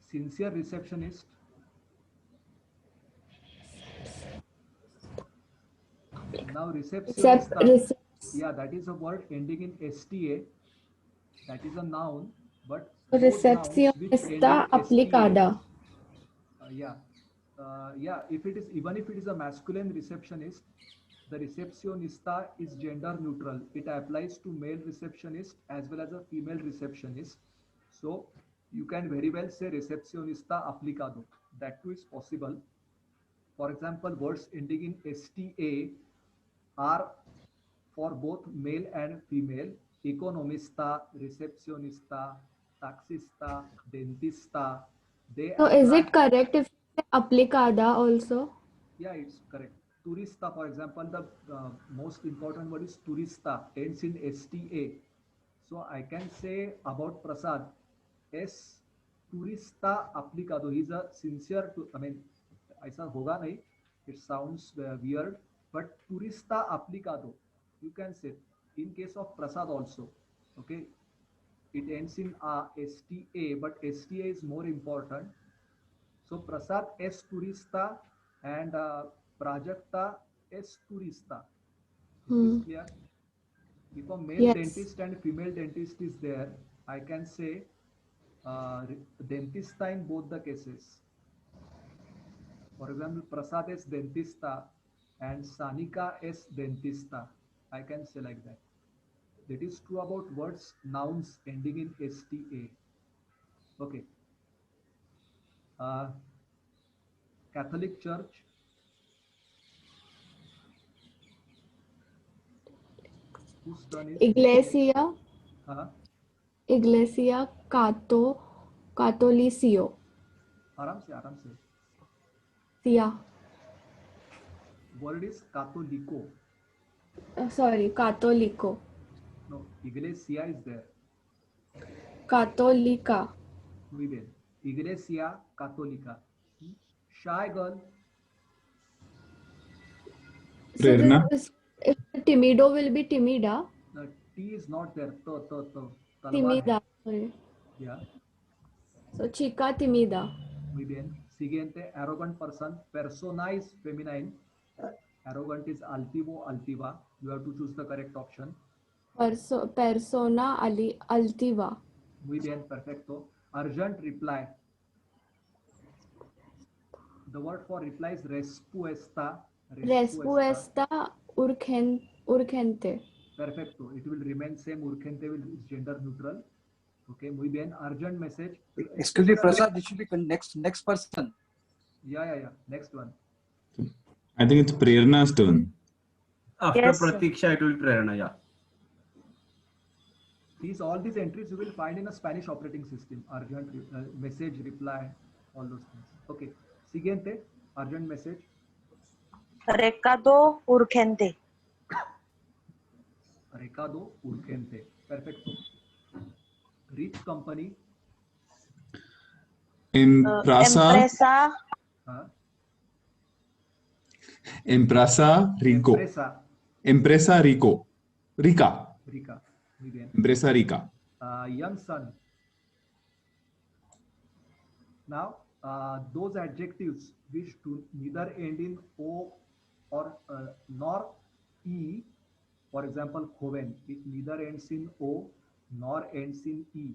Sincere receptionist. Now receptionista. Yeah, that is a word ending in STA. That is a noun, but Recepcionista aplicada. If it is, even if it is a masculine receptionist, the recepcionista is gender neutral. It applies to male receptionist as well as a female receptionist. So you can very well say recepcionista aplicado. That too is possible. For example, words ending in STA are for both male and female. Economista, recepcionista, taxista, dentista. So is it correct if aplicada also? Yeah, it's correct. Turista, for example, the most important word is turista, ends in STA. So I can say about Prasad, es turista aplicado. He's a sincere, ऐसा होगा नहीं. It sounds weird, but turista aplicado. You can say in case of Prasad also. Okay, it ends in STA, but STA is more important. So Prasad es turista and Prajakta es turista. Is this clear? If a male dentist and female dentist is there, I can say dentista in both the cases. For example, Prasad es dentista and Sanika es dentista. I can say like that. That is true about words, nouns ending in STA. Okay. Catholic Church. Whose turn is? Iglesia. Iglesia Catolicio. आराम से. Sia. Word is Catholico. Sorry, Catolico. No, Iglesia is there. Católica. Muy bien. Iglesia Católica. Shy girl. So if timido will be timida. The T is not there. Timida. Sorry. Yeah. So chica timida. Muy bien. Siguiente, arrogant person. Persona is feminine. Arrogant is altivo, altiva. You have to choose the correct option. Persona altiva. Muy bien, perfecto. Urgent reply. The word for reply is respuesta. Respuesta urgente. Perfecto. It will remain same. Urgente will is gender neutral. Okay. Muy bien. Urgent message. Excuse me, Prasad. This should be next person. Yeah. Next one. I think it's Prerna's turn. After Yes, sir. Pratiksha, it will be Prerna. Yeah. All these entries you will find in a Spanish operating system. Urgent message, reply, all those things. Okay. Siguiente. Urgent message. Recado urgente. Recado urgente. Perfecto. Rich company. Empresa. Empresa Rico. Empresa Rico. Rica. Muy bien. Empresa Rica. Young son. Now, those adjectives which do neither end in O or nor E, for example, joven, it neither ends in O nor ends in E.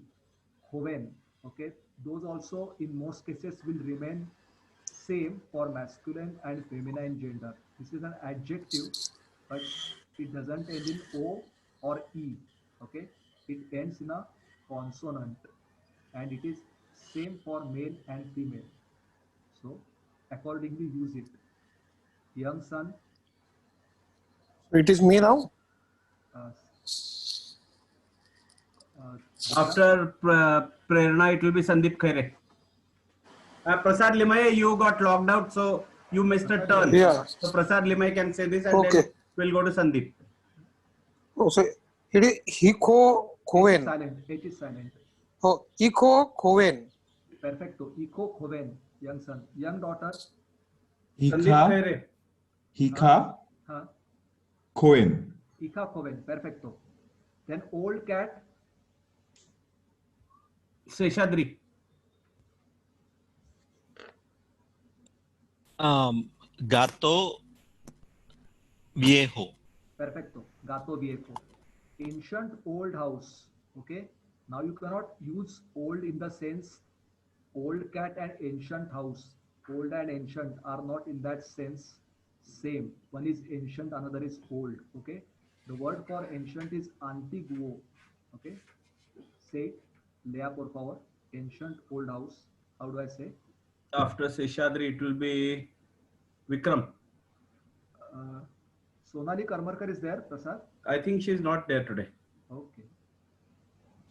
Joven, okay? Those also in most cases will remain same for masculine and feminine gender. This is an adjective, but it doesn't end in O or E, okay? It ends in a consonant and it is same for male and female. So accordingly use it. Young son. It is me now. After Prerna, it will be Sandeep Khaire. Prasad Limaye, you got logged out, so you missed a turn. Yeah. So Prasad Limaye can say this, and Okay. then we'll go to Sandeep. Oh, so it is Hiko Cohen. Silent. H is silent. Oh, Hiko Cohen. Perfecto. Hiko joven. Young son. Young daughter. Hika. Hika. Cohen. Hika joven. Perfecto. Then old cat. Seshadri. Gato viejo. Perfecto. Gato viejo. Ancient old house. Okay. Now you cannot use old in the sense old cat and ancient house. Old and ancient are not in that sense same. One is ancient, another is old. Okay. The word for ancient is antiguo. Okay. Say, Lea por favor. Ancient old house. How do I say? After Seshadri, it will be Vikram. Sonali Karmarkar is there, Prasad? I think she is not there today. Okay.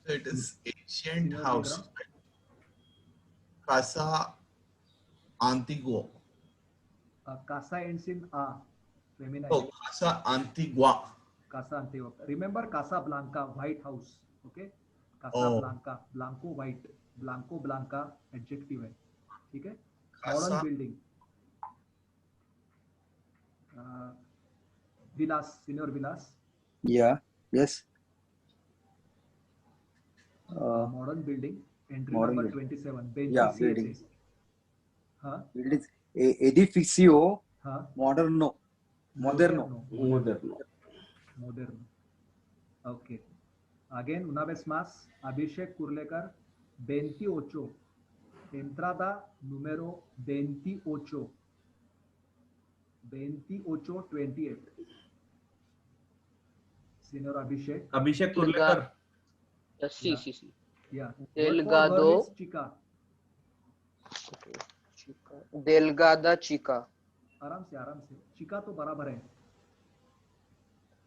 So it is ancient house. Casa Antiguo. Casa ends in A. Feminine. Oh, Casa Antigua. Casa Antigua. Remember Casablanca, White House. Okay. Casablanca, Blanco white, Blanco Blanca adjective है. ठीक है. Modern building. Vilas, Senior Vilas. Yeah. Yes. Modern building. Entry Modern number building. 27. Bench Yeah, CHS. building. It is edificio moderno. Moderno. Moderno. Okay. Again, una vez más, Abhishek Kurlekar, 28. Entrada número 28. 28. Señor Abhishek. Abhishek Kurlekar. Sí. Yeah. Delgado. Chica. Delgada chica. आराम से चिका तो बराबर है,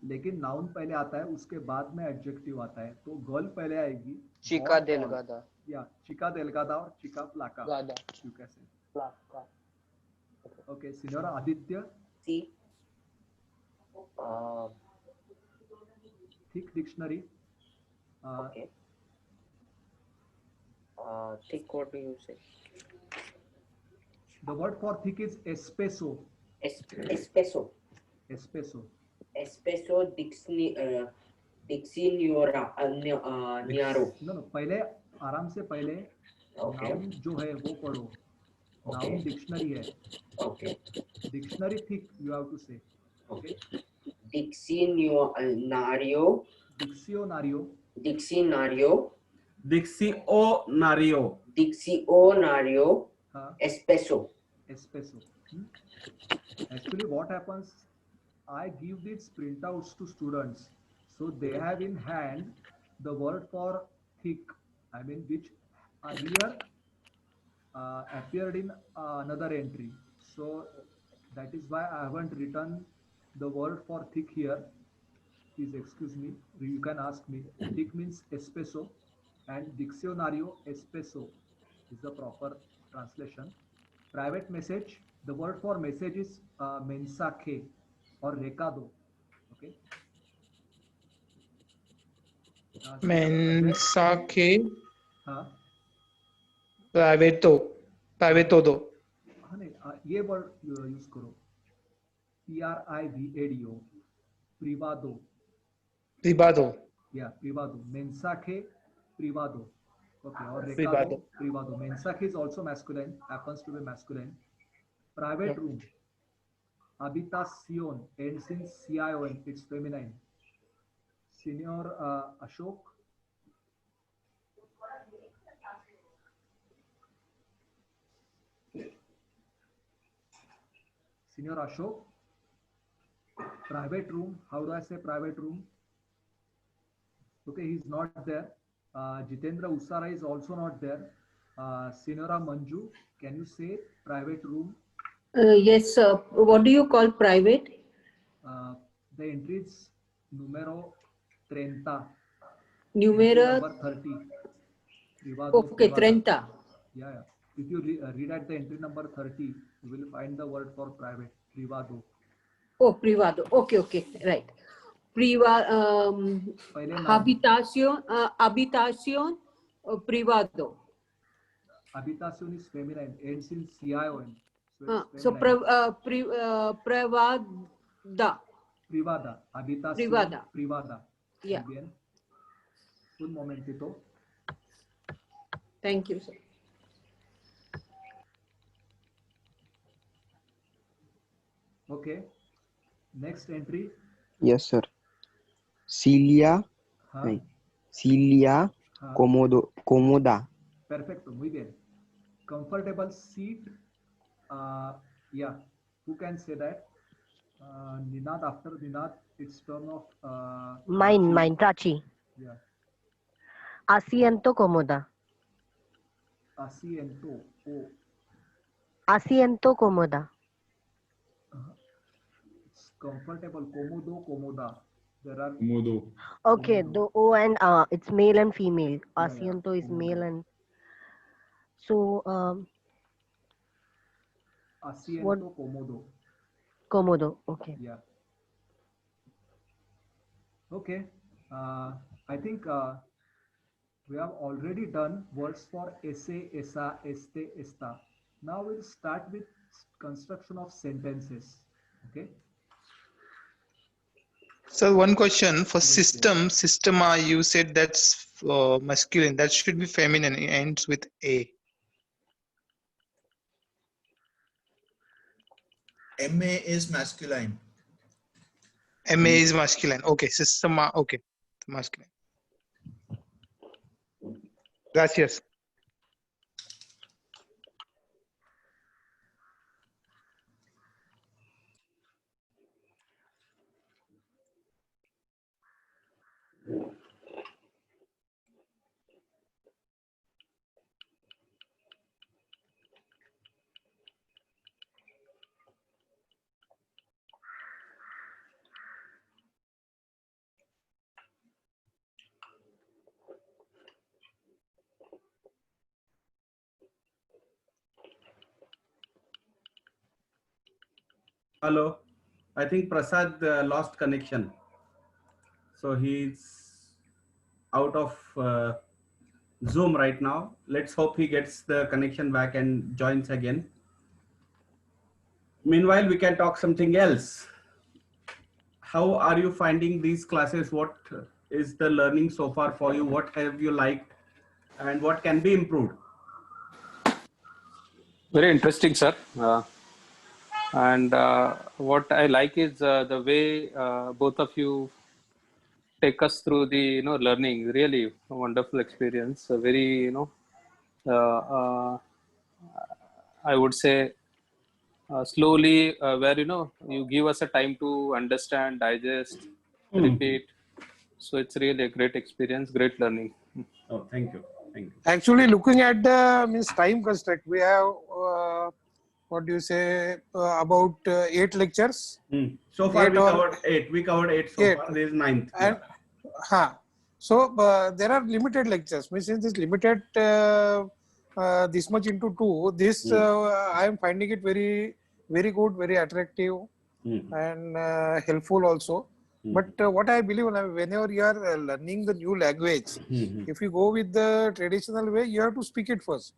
लेकिन noun पहले आता है, उसके बाद में एडजेक्टिव आता है, तो गर्ल पहले आएगी. चिका delgada. या चिका delgada और चिका placa. Gada. You can say. Placa. Okay, Senor Aditya. Sí. Thick dictionary. Okay. Thick, what do you say? The word for thick is espeso. Espeso. Espeso. Espeso diccionara niaro. No, पहले आराम से पहले noun जो है वो पढ़ो. Noun dictionary है. Okay. Dictionary thick you have to say. Okay. Diccionario. Diccionario. Diccionario. Diccionario. Diccionario. Espeso. Espeso. Actually, what happens? I give these printouts to students So they have in hand the word for thick, I mean, which earlier appeared in another entry. So that is why I haven't written the word for thick here. Please excuse me, you can ask me. Thick means espresso, and diccionario espresso is the proper translation. Private message, the word for message is mensaje or recado. Okay. Mensaje हाँ privado दो. हाँ नहीं ये word use करो, privado, privado. Yeah, privado. Mensaje privado. Okay, or recado privado. Mensaje is also masculine, happens to be masculine. Private room. Habitación ends in CION, it's feminine. Senior Ashok. Senior Ashok. Private room. How do I say private room? Okay, he's not there. Jitendra Usara is also not there. Senora Manju, can you say private room? Yes, sir. What do you call private? The entry is numero 30. Numero number 30. Privado, okay, privada. 30. Yeah. If you read at the entry number 30, you will find the word for private, privado. Oh, privado. Okay, right. Habitación, habitación privado. Habitación is feminine, ends in CION. So, privada. Privada. Habitación privada. Yeah. Bien. Un momentito. Thank you, sir. Okay. Next entry. Yes, sir. Cilia. Cilia cómoda. Perfecto, muy bien. Comfortable seat. Yeah. Who can say that? Ninad, after Ninad, it's turn of Mine, Prachi. Yeah. Asiento cómoda. Asiento. Oh. Asiento cómoda. It's comfortable. Cómodo, cómoda. There are. Cómodo. Okay, Cómodo. the O and it's male and female. Asiento is male and so Asiento what? cómodo. Cómodo. Okay. Yeah. Okay. I think we have already done words for ese, esa, este, esta. Now we'll start with construction of sentences. Okay. So one question for system, systema, you said that's masculine. That should be feminine. It ends with A. MA is masculine. MA is masculine. Okay, systema. Okay, masculine. Gracias. Hello. I think Prasad lost connection. So he's out of Zoom right now. Let's hope he gets the connection back and joins again. Meanwhile, we can talk something else. How are you finding these classes? What is the learning so far for you? What have you liked and what can be improved? Very interesting, sir. And what I like is the way both of you take us through the learning. Really a wonderful experience. A very I would say slowly, where you give us a time to understand, digest, repeat, So it's really a great experience, great learning. Oh, thank you. Thank you. Actually, looking at the time construct, we have what do you say about 8 lectures. So far we covered 8. We covered 8 so far. This is 9th. And so there are limited lectures. Means since it's limited this much into 2, this I am finding it very good, very attractive, and helpful also. But what I believe, whenever you are learning the new language, if you go with the traditional way, you have to speak it first.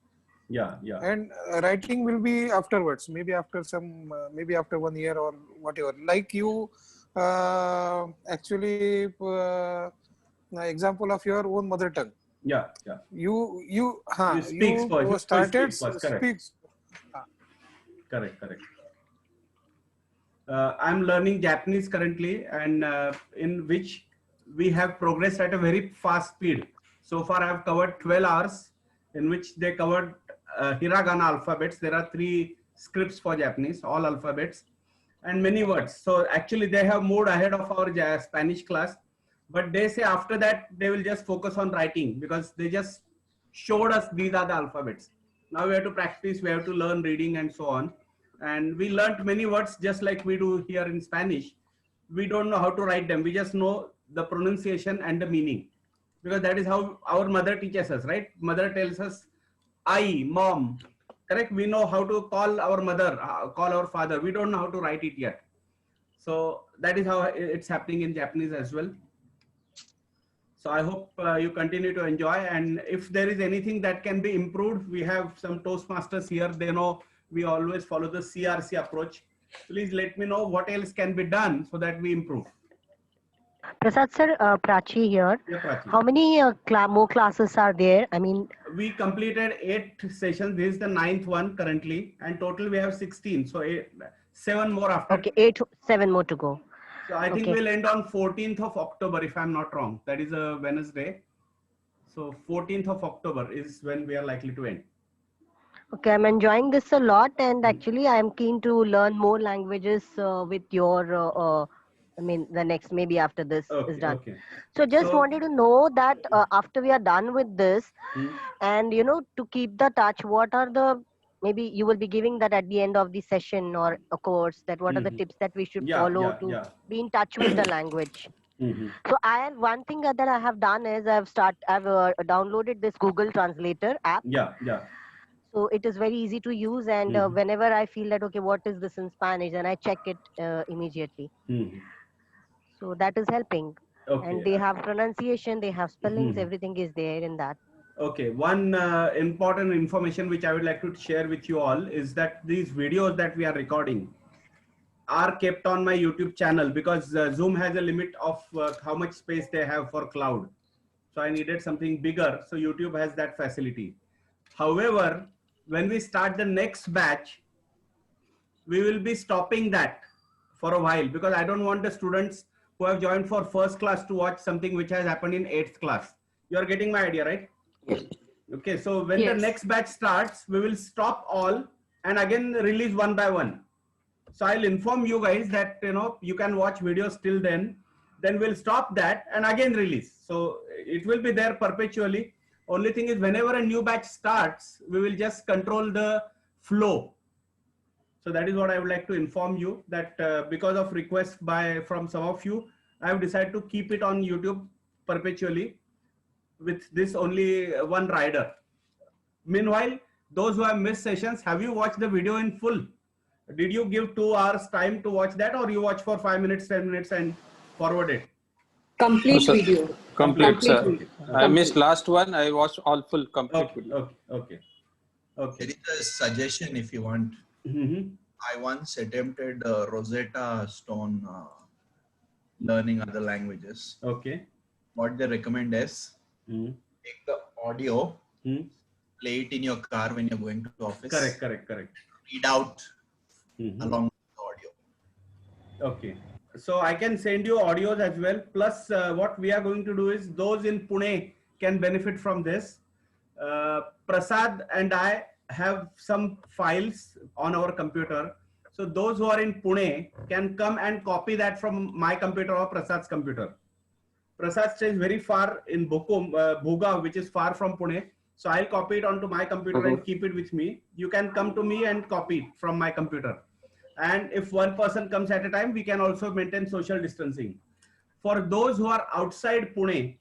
Yeah. And writing will be afterwards, maybe after some, maybe after 1 year or whatever. Like you, actually, example of your own mother tongue. Yeah. You speak first. started Correct. Correct. I'm learning Japanese currently, and in which we have progressed at a very fast speed. So far, I have covered 12 hours, in which they covered hiragana alphabets. There are 3 scripts for Japanese, all alphabets, and many words. So actually, they have moved ahead of our Spanish class. But they say after that, they will just focus on writing, because they just showed us these are the alphabets. Now we have to practice, we have to learn reading and so on. And we learned many words just like we do here in Spanish. We don't know how to write them. We just know the pronunciation and the meaning, because that is how our mother teaches us, right? Mother tells us, I, mom, correct? We know how to call our mother, call our father. We don't know how to write it yet. So that is how it's happening in Japanese as well. So I hope you continue to enjoy. And if there is anything that can be improved, we have some Toastmasters here. They know we always follow the CRC approach. Please let me know what else can be done so that we improve. Prasad sir, Prachi here. Yeah, Prachi. How many more classes are there? I mean, we completed 8 sessions. This is the 9th one currently, and total we have 16. So 7 more after. Okay, 7 more to go. So I think we'll end on 14th of October, if I'm not wrong. That is a Wednesday. So 14th of October is when we are likely to end. Okay, I'm enjoying this a lot, and actually I'm keen to learn more languages with your, the next, maybe after this is done. So just wanted to know that after we are done with this, and to keep the touch, what are the, maybe you will be giving that at the end of the session or a course, that what are the tips that we should follow to be in touch with the language. So one thing that I have done is I've downloaded this Google Translator app. So it is very easy to use, and whenever I feel that, okay, what is this in Spanish, and I check it immediately. So that is helping. And they have pronunciation, they have spellings, everything is there in that. Okay, one important information which I would like to share with you all is that these videos that we are recording are kept on my YouTube channel, because Zoom has a limit of how much space they have for cloud. So I needed something bigger. So YouTube has that facility. However, when we start the next batch, we will be stopping that for a while, because I don't want the students who have joined for first class to watch something which has happened in 8th class. You are getting my idea, right? Yes. Okay, so when the next batch starts, we will stop all and again release one by one. So I'll inform you guys that, you can watch videos till then we'll stop that and again release. So it will be there perpetually. Only thing is, whenever a new batch starts, we will just control the flow. So that is what I would like to inform you, that because of request from some of you, I have decided to keep it on YouTube perpetually with this only one rider. Meanwhile, those who have missed sessions, have you watched the video in full? Did you give 2 hours time to watch that, or you watch for 5 minutes, 10 minutes and forward it? Complete video. Complete, sir. I missed last one. I watched all full complete video. Okay. There is a suggestion if you want. I once attempted Rosetta Stone learning other languages. Okay. What they recommend is take the audio, play it in your car when you're going to office. Correct. Read out along with the audio. Okay. So I can send you audios as well. Plus, what we are going to do is, those in Pune can benefit from this. Prasad and I have some files on our computer. So those who are in Pune can come and copy that from my computer or Prasad's computer. Prasad stays very far in Bhuga, which is far from Pune. So I'll copy it onto my computer and keep it with me. You can come to me and copy it from my computer. And if one person comes at a time, we can also maintain social distancing. For those who are outside Pune,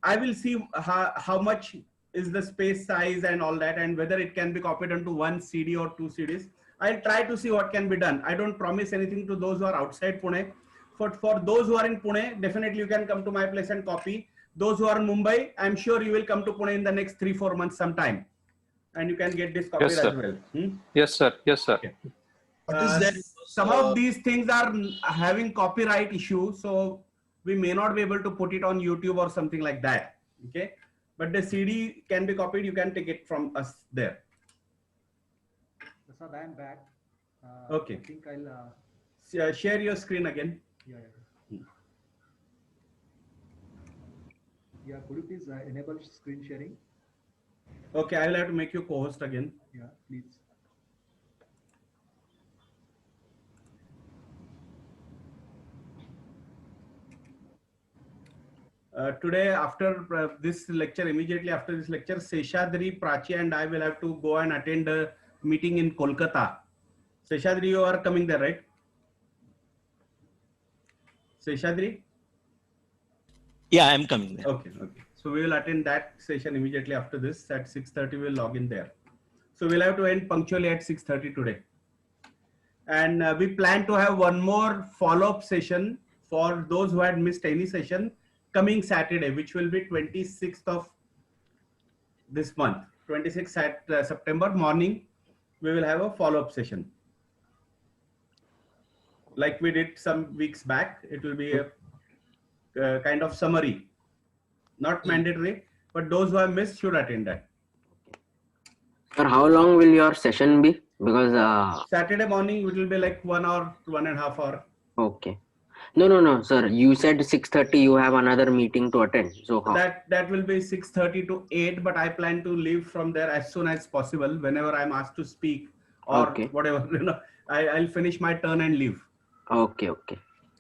I will see how much is the space size and all that, and whether it can be copied onto one CD or 2 CDs. I'll try to see what can be done. I don't promise anything to those who are outside Pune. For those who are in Pune, definitely you can come to my place and copy. Those who are in Mumbai, I'm sure you will come to Pune in the next 3-4 months sometime, and you can get this copied as well. Yes, sir. Yes, sir. Okay. Some of these things are having copyright issues, so we may not be able to put it on YouTube or something like that. Okay, but the CD can be copied. You can take it from us there. Prasad, I am back. Okay. I think I'll share your screen again. Yeah, could you please enable screen sharing? Okay, I'll have to make you co-host again. Yeah, please. Today, after this lecture, immediately after this lecture, Seshadri, Prachi and I will have to go and attend a meeting in Kolkata. Seshadri, you are coming there, right? Seshadri? Yeah, I'm coming there. Okay, okay. So we will attend that session immediately after this. At 6:30, we'll log in there. So we'll have to end punctually at 6:30 today. And we plan to have one more follow-up session for those who had missed any session coming Saturday, which will be 26th of this month. 26th at September morning, we will have a follow-up session. Like we did some weeks back, it will be a kind of summary, not mandatory, but those who have missed should attend that. Sir, how long will your session be? Because Saturday morning it will be like 1 hour, 1.5 hours. Okay. No, sir. You said 6:30. You have another meeting to attend. So how? That will be 6:30 to 8. But I plan to leave from there as soon as possible. Whenever I'm asked to speak or whatever, I'll finish my turn and leave. Okay, okay.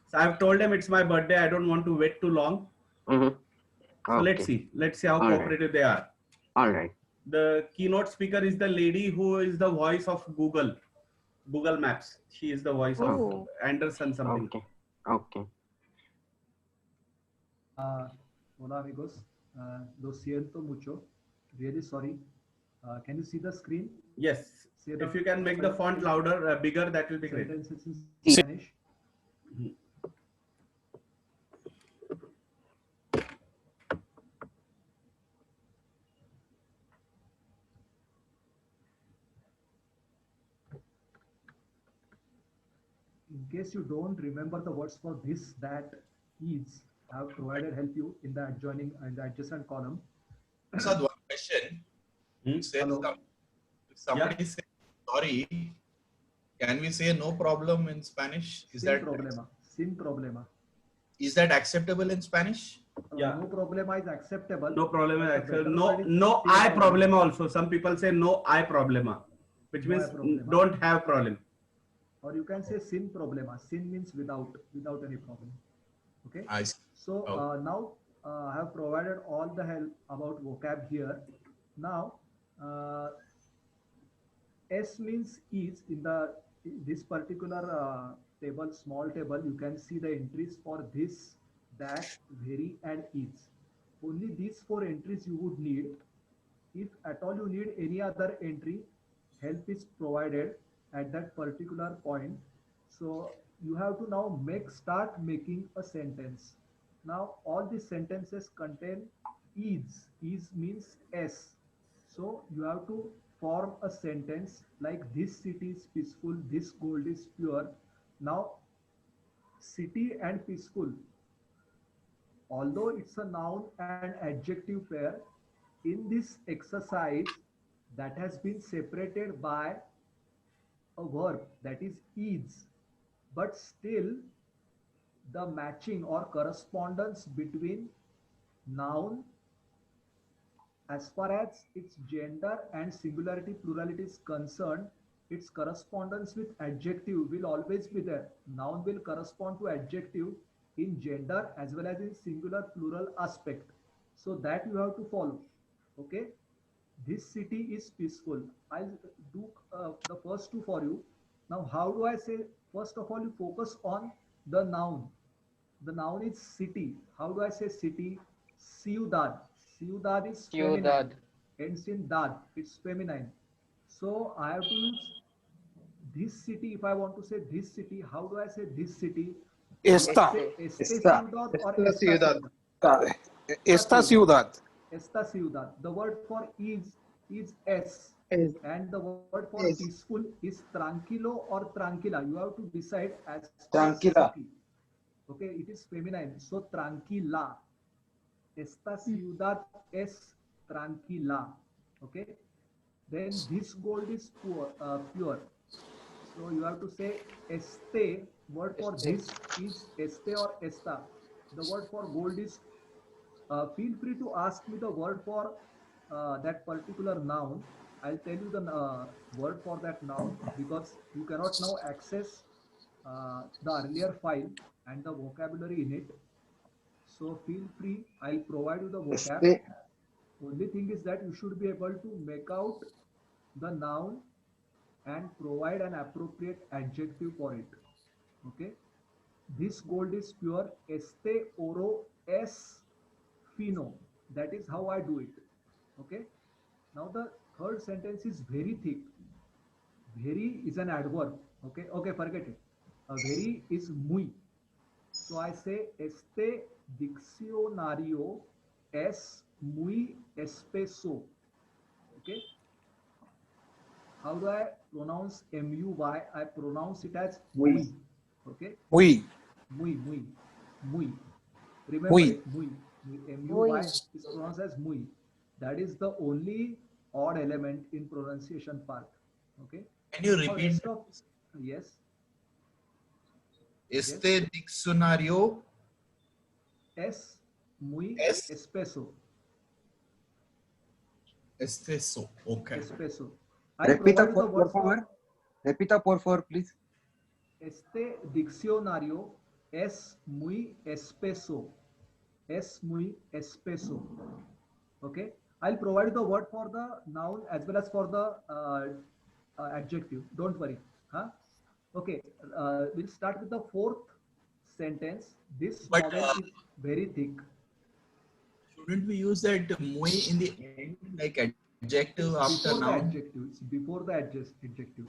So I've told them it's my birthday. I don't want to wait too long. Okay. So let's see how cooperative they are. All right. The keynote speaker is the lady who is the voice of Google Maps. She is the voice of Anderson something. Okay. Hola amigos, lo siento mucho. Really sorry. Can you see the screen? Yes. If you can make the font louder, bigger, that will be great. Sentences in Spanish. In case you don't remember the words for this, that, is, I have provided help you in the adjacent column. Prasad, one question. If somebody says sorry, can we say no problem in Spanish? Sin problema. Is that acceptable in Spanish? Yeah. No problema is acceptable. No problema is acceptable. No I problema also. Some people say no I problema, which means don't have problem. Or you can say sin problema. Sin means without any problem. Okay. I see. So now I have provided all the help about vocab here. Now S means is in this particular table, small table. You can see the entries for this, that, very, and is. Only these 4 entries you would need. If at all you need any other entry, help is provided at that particular point. So you have to now start making a sentence. Now all these sentences contain is. Is means S. So you have to form a sentence like this city is peaceful, this gold is pure. Now city and peaceful, although it's a noun and adjective pair, in this exercise that has been separated by a verb, that is, but still the matching or correspondence between noun as far as its gender and singularity plurality is concerned, its correspondence with adjective will always be there. Noun will correspond to adjective in gender as well as in singular plural aspect. So that you have to follow. Okay. This city is peaceful. I'll do the first two for you. Now, how do I say? First of all, you focus on the noun. The noun is city. How do I say city? Ciudad. Ciudad is feminine. Ends in dad. It's feminine. So I have to use this city. If I want to say this city, how do I say this city? Esta. Ciudad or esta ciudad? Esta ciudad. Esta ciudad. The word for is S. And the word for peaceful is tranquilo or tranquila. You have to decide as tranquila. Okay, it is feminine. So tranquila. Esta ciudad es tranquila. Okay. Then this gold is pure. So you have to say este. Word for this is este or esta. The word for gold is. Feel free to ask me the word for that particular noun. I'll tell you the word for that noun because you cannot now access the earlier file and the vocabulary in it. So feel free, I'll provide you the vocab. Only thing is that you should be able to make out the noun and provide an appropriate adjective for it. Okay. This gold is pure. Este oro es fino. That is how I do it. Okay. Now the third sentence is very thick. Very is an adverb. Okay. Okay, forget it. Very is muy. So I say este diccionario es muy espeso. Okay. How do I pronounce MUY? I pronounce it as muy. Okay. Muy. Muy. Remember muy. It, muy. MUY is pronounced as muy. That is the only odd element in pronunciation part. Okay. Can you repeat? Yes. Este diccionario es muy espeso. Espeso. Okay. Espeso. Repita por favor. Repita por favor, please. Este diccionario es muy espeso. Es muy espeso. Okay. I'll provide the word for the noun as well as for the adjective. Don't worry. Huh? Okay. We'll start with the fourth sentence. This novel is very thick. Shouldn't we use that muy in the end, like adjective after before noun? The adjective. It's before the adjective.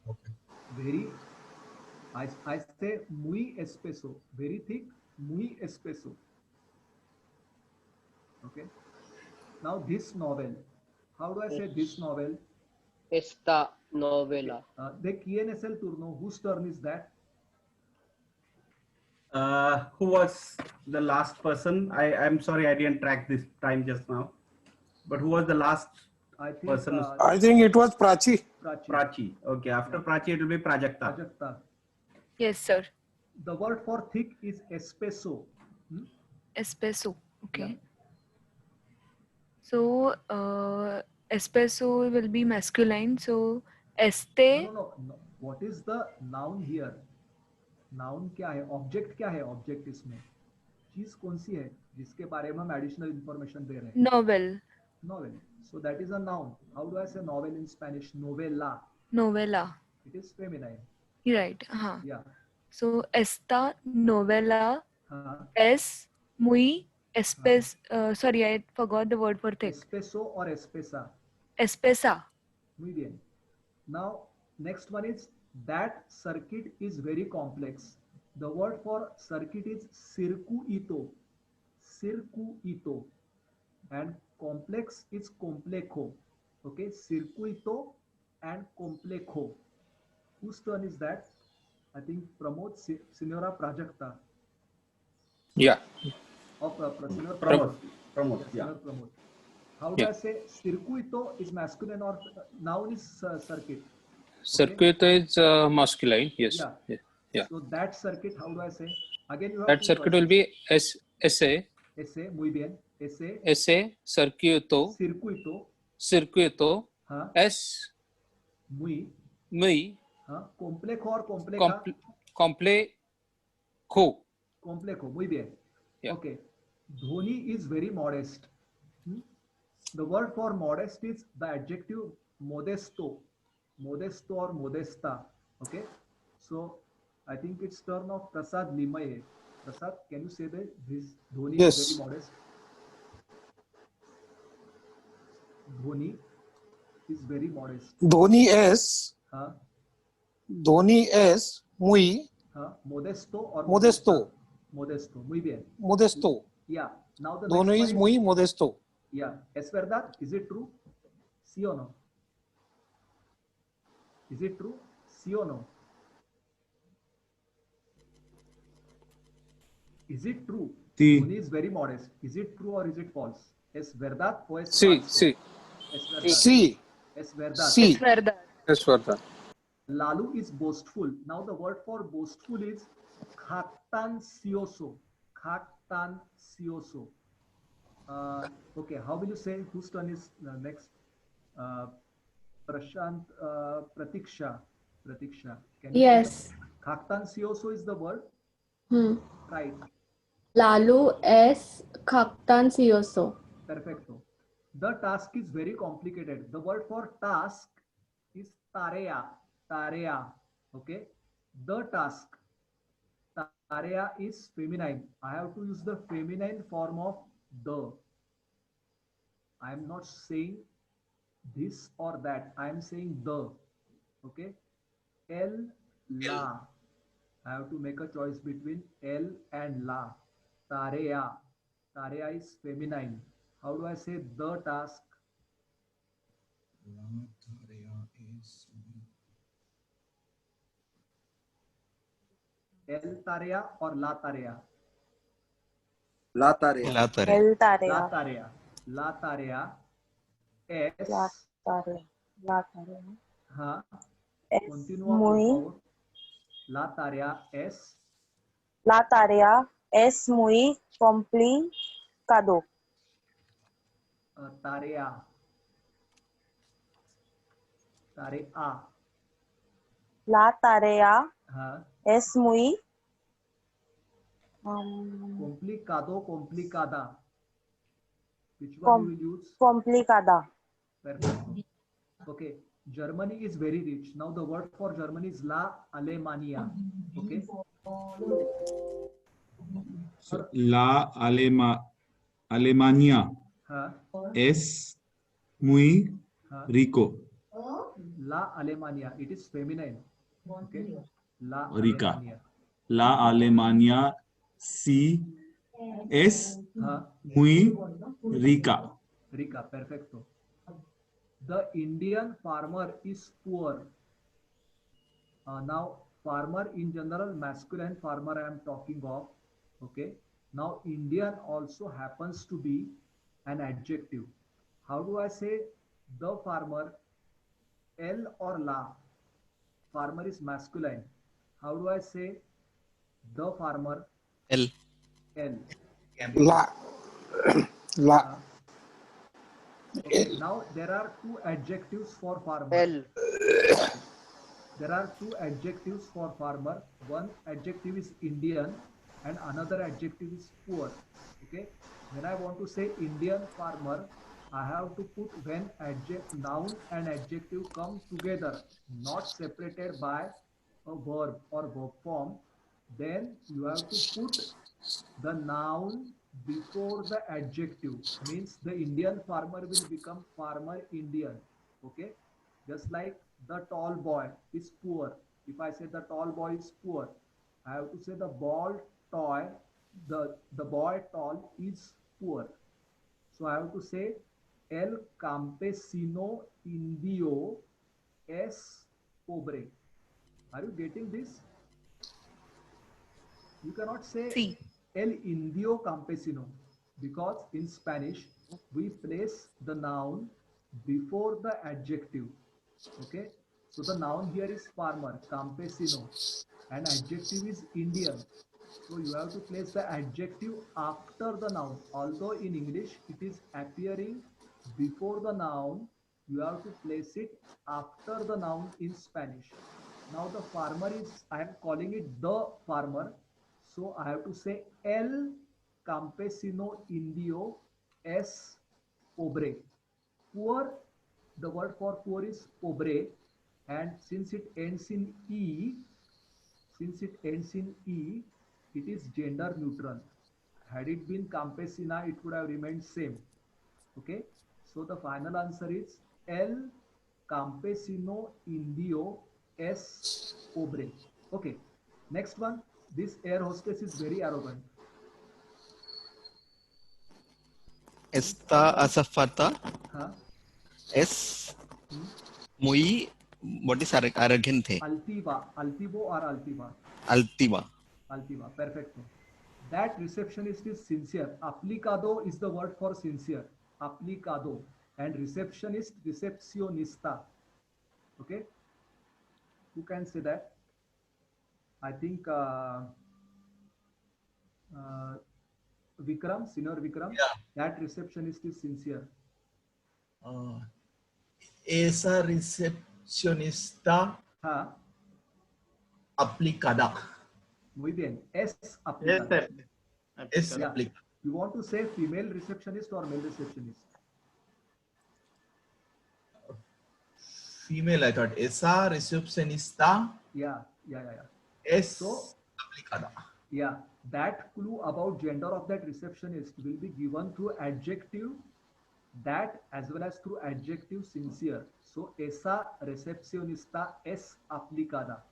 Okay. Very. I say muy espeso. Very thick. Muy espeso. Okay. Now this novel. How do I say this novel? Esta novela. De quién es el turno? Whose turn is that? Who was the last person? I'm sorry, I didn't track this time just now. But who was the last person? I think it was Prachi. Prachi. Okay, after Prachi it will be Prajakta. Prajakta. Yes, sir. The word for thick is espeso. Espeso. Okay. Yeah. So, espeso will be masculine. So, este. No. What is the noun here? Noun क्या है? Object क्या है? Object इसमें चीज कौन सी है जिसके बारे में हम additional information दे रहे हैं? Novel. Novel. So that is a noun. How do I say novel in Spanish? Novela. Novela. It is feminine. Right. Yeah. So esta novela es muy sorry, I forgot the word for thick. Espeso or espesa? Espesa. Muy bien. Now, next one is that circuit is very complex. The word for circuit is circuito. Circuito. And complex is complejo. Okay, circuito and complejo. Whose turn is that? I think Pramod, Senora Prajakta. Yeah. Senor Pramod. Yeah. Pramod. How do I say circuito is masculine or noun is circuit? Circuito is masculine. Yes. Yeah. So that circuit, how do I say? Again, you have that circuit will be ese. Ese, muy bien. Ese. Ese circuito. Circuito. Es. Muy. Muy. Complejo or compleja? Complejo. Complejo, muy bien. Yeah. Okay. Dhoni is very modest. The word for modest is the adjective modesto. Modesto or modesta. Okay. So I think it's turn of Prasad Limaye. Prasad, can you say that this Dhoni is very modest? Dhoni is very modest. Dhoni es. Dhoni es muy. Modesto or Modesto. Modesto. Muy bien. Modesto. Yeah. Now the Dhoni next is one muy modesto. Yeah. ¿Es verdad? Is it true? ¿Sí o no? Is it true? ¿Sí o no? Is it true? Sí. Dhoni is very modest. Is it true or is it false? ¿Es verdad o es Sí, falso? sí. Es verdad. Sí. Es verdad. Sí. Es verdad. Es verdad. Lalu is boastful. Now the word for boastful is jactancioso. Jactancioso. Okay, how will you say whose turn is next? Prashant, Pratiksha. Pratiksha. Can you Yes. say jactancioso is the word? Right. Lalu es jactancioso. Perfecto. The task is very complicated. The word for task is tarea. Tarea. Okay. The task. Tarea is feminine. I have to use the feminine form of the. I am not saying this or that. I am saying the. Okay. El, la. I have to make a choice between el and la. Tarea. Tarea is feminine. How do I say the task? El tarea or la tarea? La tarea. La tarea. El tarea. La tarea. La tarea es. La tarea. La tarea. Es continúa, muy. por favor. La tarea es. La tarea es muy complicado. Tarea. Tarea. La tarea es muy complicado, complicada. Which one you will use? Complicada. Perfect. Okay. Germany is very rich. Now the word for Germany is La Alemania. Okay. So, Alemania es muy rico. La Alemania. It is feminine. Okay. La Rica. Alemania. La Alemania sí es muy rica. Rica. Perfecto. The Indian farmer is poor. Now, farmer in general, masculine farmer I am talking of. Okay. Now, Indian also happens to be an adjective. How do I say the farmer? El or la? Farmer is masculine. How do I say the farmer? El. El. La. La. Okay, now there are two adjectives for farmer. El. There are two adjectives for farmer. One adjective is Indian and another adjective is poor. Okay. When I want to say Indian farmer, I have to put when noun and adjective come together, not separated by a verb or verb form. Then you have to put the noun before the adjective. Means the Indian farmer will become farmer Indian. Okay. Just like the tall boy is poor. If I say the tall boy is poor, I have to say the boy tall, the boy tall is poor. So I have to say el campesino indio es pobre. Are you getting this? You cannot say el indio campesino because in Spanish we place the noun before the adjective. Okay, so the noun here is farmer, campesino, and adjective is Indian. So you have to place the adjective after the noun. Although in English it is appearing before the noun, you have to place it after the noun in Spanish. Now the farmer is, I am calling it the farmer. So I have to say El campesino indio es pobre. Poor, the word for poor is pobre, and since it ends in E, it is gender neutral. Had it been campesina, it would have remained same. Okay, so the final answer is El campesino indio es pobre. Okay, next one. This air hostess is very arrogant. Esta azafata Huh? es muy, what is arrogante? Altiva, altivo or altiva? Altiva. Altiva, perfecto. That receptionist is sincere. Aplicado is the word for sincere. Aplicado. And receptionist, recepcionista. Okay? Who can say that? I think Vikram, senior Vikram. Yeah. That receptionist is sincere. Esa recepcionista aplicada. Muy bien. Es aplicada. Es Yeah. aplicada. You want to say female receptionist or male receptionist? Female, I thought. Esa recepcionista Yeah. es So, aplicada. yeah, that clue about gender of that receptionist will be given through adjective that as well as through adjective sincere. So, esa recepcionista es aplicada.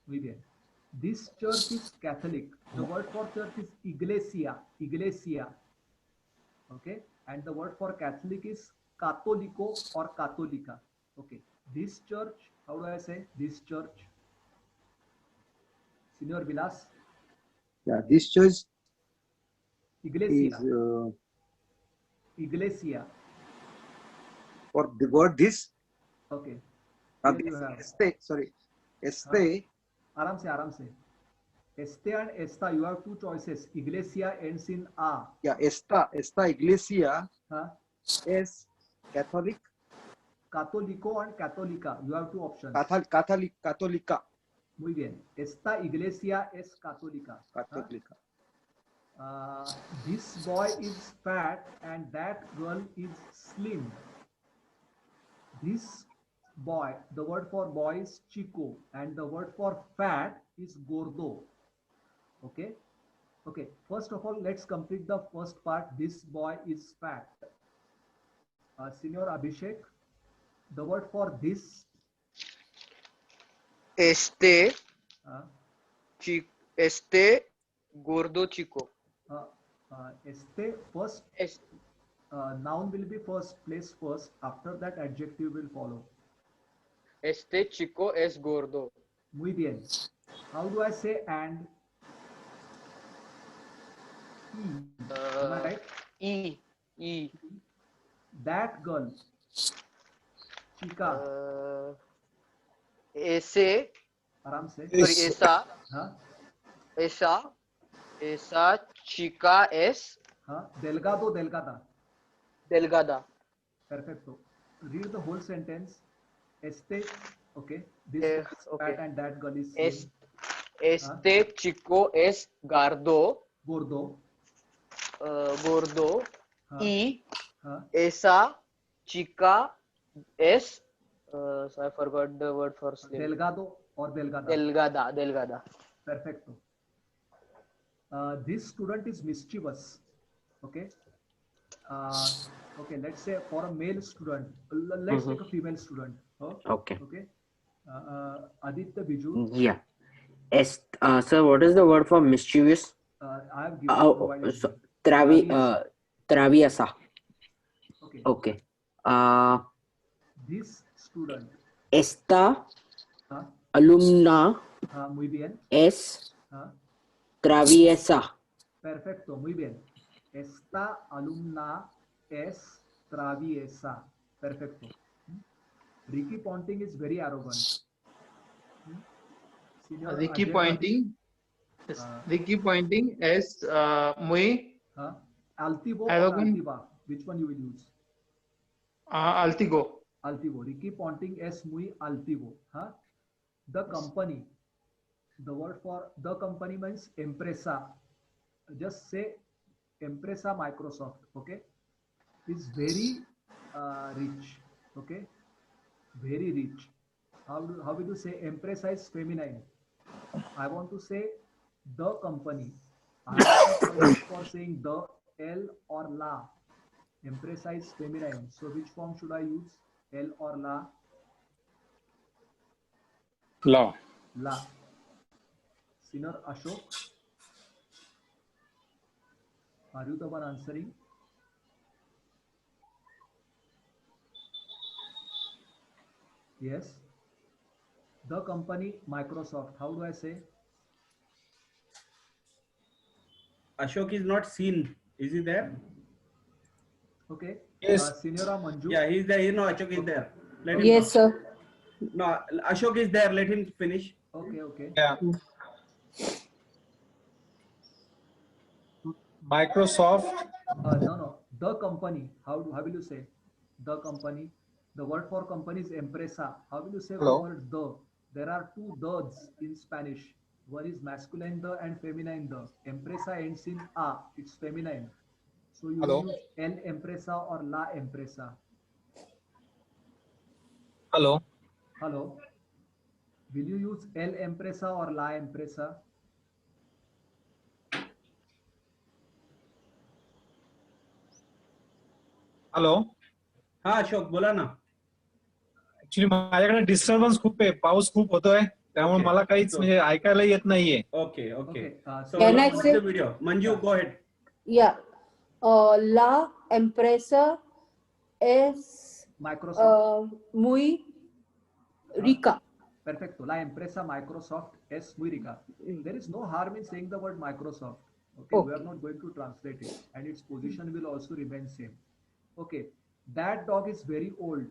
Muy bien. This church is Catholic. The word for church is iglesia. Okay. And the word for Catholic is católico or católica. Okay. This church, how do I say this church? Senior Vilas? Yeah, this church Iglesia. is Iglesia. for the word this. Okay. This Here you have. Este. Aram se. Este and esta, you have two choices. Iglesia ends in A. Yeah, esta iglesia es Catholic. Católico and católica. You have two options. Católica. Muy bien. Esta iglesia es católica. Católica. This boy is fat and that girl is slim. This boy, the word for boy is chico and the word for fat is gordo. Okay. First of all, let's complete the first part. This boy is fat. Senior Abhishek, the word for this. Este gordo chico. Este first. Noun will be placed first. After that, adjective will follow. Este chico es gordo. Muy bien. How do I say and? Am I right? E. That girl. Chica. Ese. आराम से. Sorry, esa chica es. Delgada. Perfecto. Read the whole sentence. Este. Okay. This is fat and that girl is slim. Este chico es gordo. Y esa chica es. So I forgot the word for slim. Delgado or delgada? Delgada. Perfecto. This student is mischievous. Okay. Okay. Let's say for a male student, let's take a female student. Okay. Aditya Biju. Yeah. Sir, what is the word for mischievous? I have given Traviesa. Okay. This student. Esta alumna muy bien. es traviesa. Perfecto, muy bien. Esta alumna es traviesa. Perfecto. Ricky Ponting is very arrogant. Ricky Ponting is muy altivo arrogant. Altiva. Which one you will use? Altivo. Ricky Ponting es muy altivo. The company. The word for the company means Empresa. Just say Empresa Microsoft. Okay, is very rich. Okay, very rich. How will you say Empresa is feminine? I want to say the company. I have a choice for saying the, L or la. Empresa is feminine. So which form should I use? L or la? La. La. Senior Ashok, are you the one answering? Yes. The company Microsoft. How do I say? Ashok is not seen. Is he there? Okay. Yes. Senora Manju. Yeah, he's there. You know, Ashok is there. Let him Yes, talk. sir. No, Ashok is there. Let him finish. Okay, okay. Yeah. Microsoft. No. The company. How will you say? The company. The word for company is Empresa. How will you say the word the? There are two the's in Spanish. One is masculine the and feminine the. Empresa ends in a. It's feminine. So you will use El Empresa or La Empresa. Hello. Hello. Will you use El Empresa or La Empresa? Hello. हा अशोक बोला ना. Actually माझ्याकडे disturbance खूप आहे, पाऊस खूप होतोय, त्यामुळे मला काहीच म्हणजे ऐकायला येत नाहीये. Okay okay. So Can I watch say? the video. Manju, go ahead. Yeah. La Empresa es Microsoft. muy rica. Perfecto. La empresa Microsoft es muy rica. There is no harm in saying the word Microsoft. Okay, we are not going to translate it, and its position will also remain same. Okay, that dog is very old.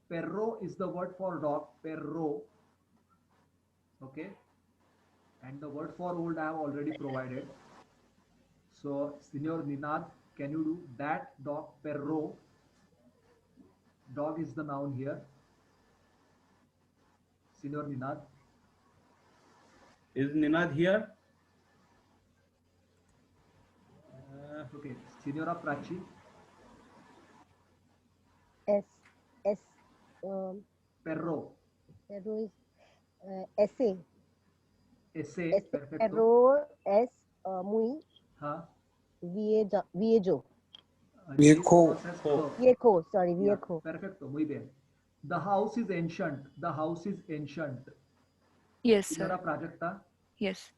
Perro is the word for dog. Perro. Okay, and the word for old I have already provided. So, Senor Ninad, can you do that dog? Perro. Dog is the noun here. Senor Ninad. Is Ninad here? Okay, Senora Prachi. Perro. Perro is ese. Ese, perfecto. Perro es muy viejo. Viejo, sorry, viejo. Perfecto, muy bien. The house is ancient. The house is ancient. Yes, sir. Senora Prajakta. Yes.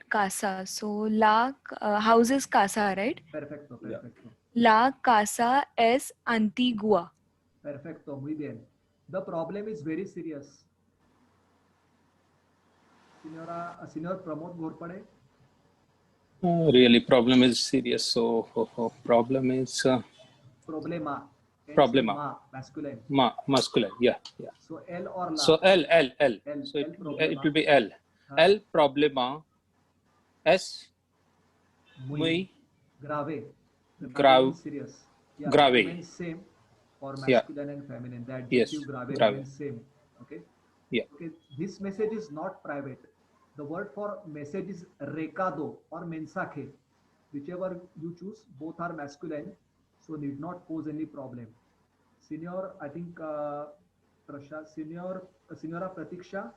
Casa. So la house is casa, right? Perfecto, perfecto. La casa es antigua. Perfecto, muy bien. The problem is very serious. Senor Pramod Ghorpade. Really, problem is serious. So, problem is Problema. Problema. Masculine. Masculine. Yeah. So L or La. So L. So it will be L. L problema. S. Muy grave. Grave. Serious. Yeah, grave. Remains same for masculine and feminine. The adjective grave remains same. Okay. Yeah. Okay. This message is not private. The word for message is recado or mensaje. Whichever you choose, both are masculine, so need not pose any problem. Senior, I think Senora Pratiksha,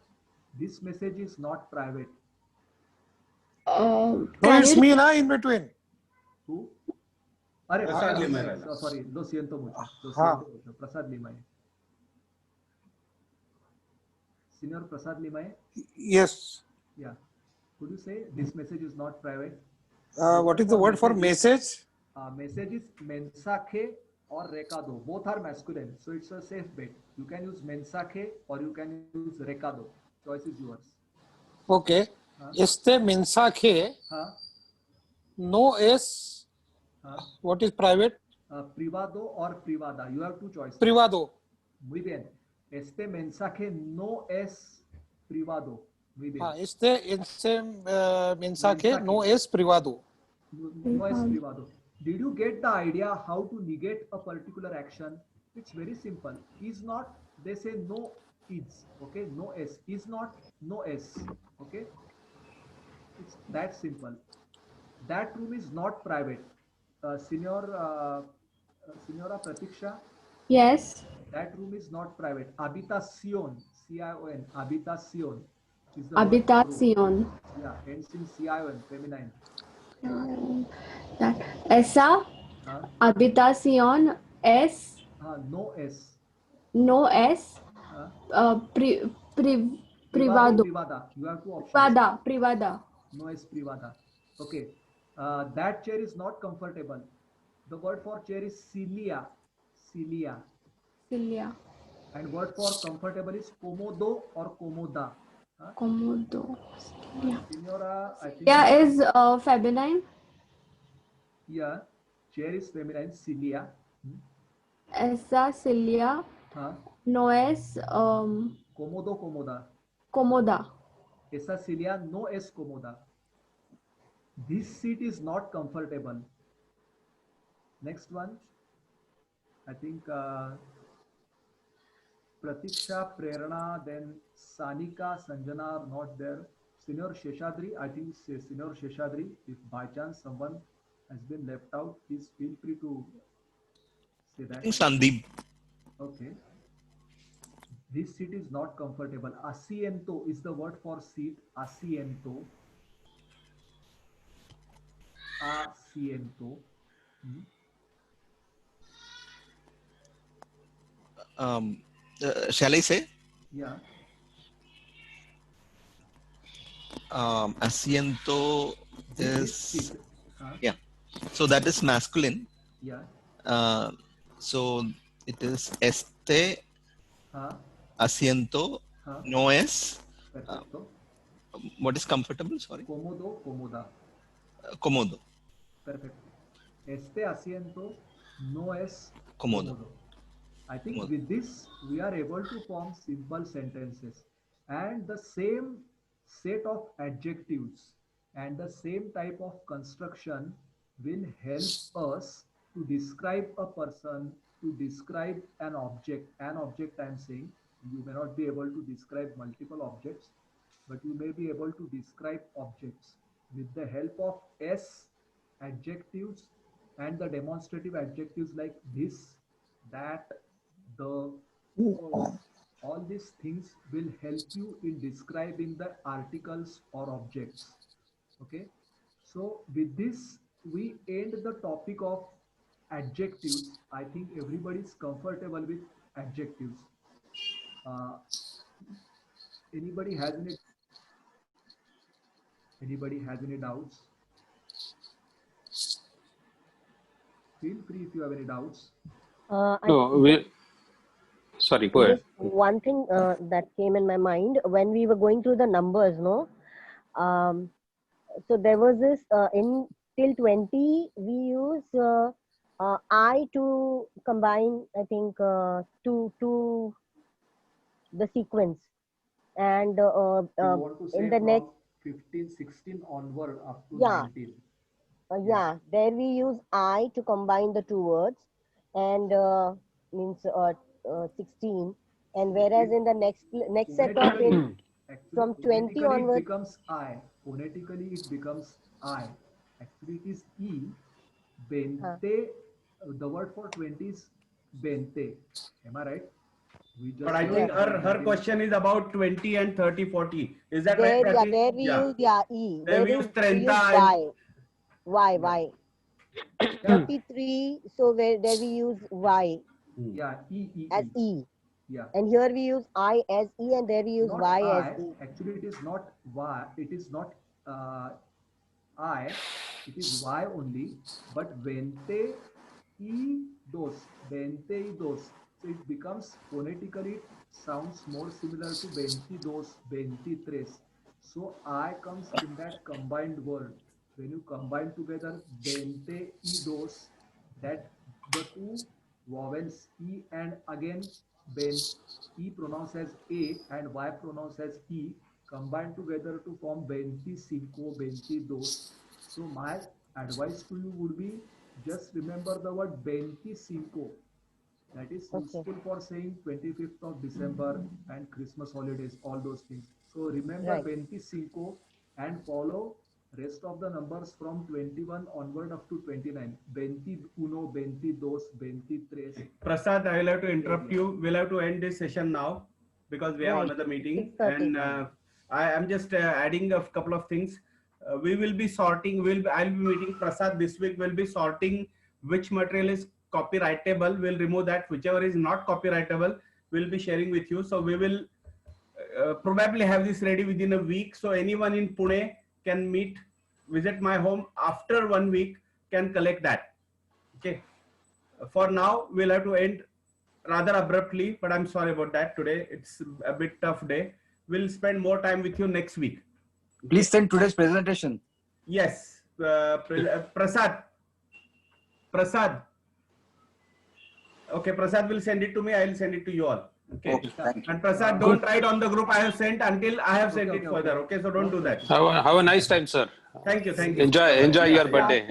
this message is not private. No, it's me na in between. Who? Prasad Limay. Sorry, lo siento mucho. Prasad Limay. Senior Prasad Limay. Yes. Yeah. Could you say this message is not private? What is the word for message? Message is mensaje or recado. Both are masculine, so it's a safe bet. You can use mensaje or you can use recado. Choice is yours. Okay. Este mensaje no es. What is private? Privado or privada. You have two choices. Privado. Muy bien. Este mensaje no es privado. Muy bien. Este mensaje no es privado. No es privado. Did you get the idea how to negate a particular action? It's very simple. Is not, they say no is. Okay, no S. Is not, no S. Okay, it's that simple. That room is not private. Senora Pratiksha, Yes. that room is not private. Habitación, C-I-O-N, habitación is the word for room. Habitación. Yeah, ends in C-I-O-N, feminine. That. Esa habitación es No S. no es privado. Privada. You have two options. Privada. No es privada. Okay. That chair is not comfortable. The word for chair is cilia. Cilia. Cilia. And word for comfortable is comodo or comoda. Comodo. Yeah. Senora, I think. Yeah, is feminine. Yeah. Chair is feminine. Cilia. Esa cilia no es Comodo, comoda. cómoda. Esa cilia no es cómoda. This seat is not comfortable. Next one. I think Pratiksha, Prerna, then Sanika, Sanjana are not there. Senior Sheshadri, I think Senior Sheshadri, if by chance someone has been left out, please feel free to say that. Sandeep. Okay. This seat is not comfortable. Asiento is the word for seat. Asiento. Asiento. Shall I say? Yeah. Asiento is Seat. yeah. So that is masculine. Yeah. So it is este asiento no es. What is comfortable? Sorry. Cómodo, cómoda. Cómodo. Perfect. Este asiento no es Cómodo. I think with this we are able to form simple sentences, and the same set of adjectives and the same type of construction will help us to describe a person, to describe an object. An object, I am saying, you may not be able to describe multiple objects, but you may be able to describe objects with the help of S adjectives and the demonstrative adjectives like this, that, the, all these things will help you in describing the articles or objects. Okay, so with this we end the topic of adjectives. I think everybody is comfortable with adjectives. Anybody has any doubts? Feel free if you have any doubts. Sorry, go ahead. One thing that came in my mind when we were going through the numbers, no? So there was this in till 20 we use I to combine, I think, to the sequence, and in the next 15, 16 onward up to 19. Yeah, there we use I to combine the two words, and means 16, and whereas in the next set of in from 20 onwards it becomes I. Phonetically it becomes I. Actually it is E. Bente, the word for 20 is bente. Am I right? But I think her question is about 20 and 30, 40. Is that right, Prati? Yeah, there we use E. There we use 30 Y. 33, so there we use Y. Yeah, as E. Yeah. And here we use I as E, and there we use not Y I. as E. Actually, it is not Y. It is not I. It is Y only. But vente y dos. Vente y dos. So it becomes phonetically, it sounds more similar to 22, 23. So I comes in that combined word. When you combine together 22, that the two vowels E and again E pronounced as A and Y pronounced as E combine together to form 25, 22. So my advice to you would be just remember the word 25. That is useful for saying 25th of December and Christmas holidays, all those things. So remember 25 and follow rest of the numbers from 21 onward up to 29. 21, 22, 23. Prasad, I will have to interrupt you. We'll have to end this session now because we have another meeting. And I am just adding a couple of things. We will be sorting. I'll be meeting Prasad this week. We'll be sorting which material is copyrightable. We'll remove that. Whichever is not copyrightable, we'll be sharing with you. So we will probably have this ready within a week. So anyone in Pune can visit my home after 1 week, can collect that. Okay. For now, we'll have to end rather abruptly, but I'm sorry about that today. It's a bit tough day. We'll spend more time with you next week. Please send today's presentation. Yes. Prasad. Okay, Prasad will send it to me. I'll send it to you all. Okay. And Prasad, don't write on the group I have sent until I have sent it further. Okay, so don't do that. Have a nice time, sir. Thank you. Thank you. Enjoy your birthday.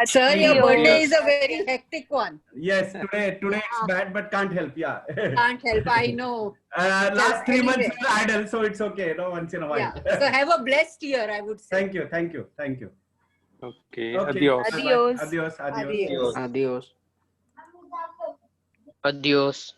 Sir, your birthday is a very hectic one. Yes, today it's bad, but can't help. Yeah. Can't help. I know. Last 3 months we were idle, so it's okay. Once in a while. Yeah. So have a blessed year, I would say. Thank you. Okay. Adios. Adios. Adios. Adios. Adios.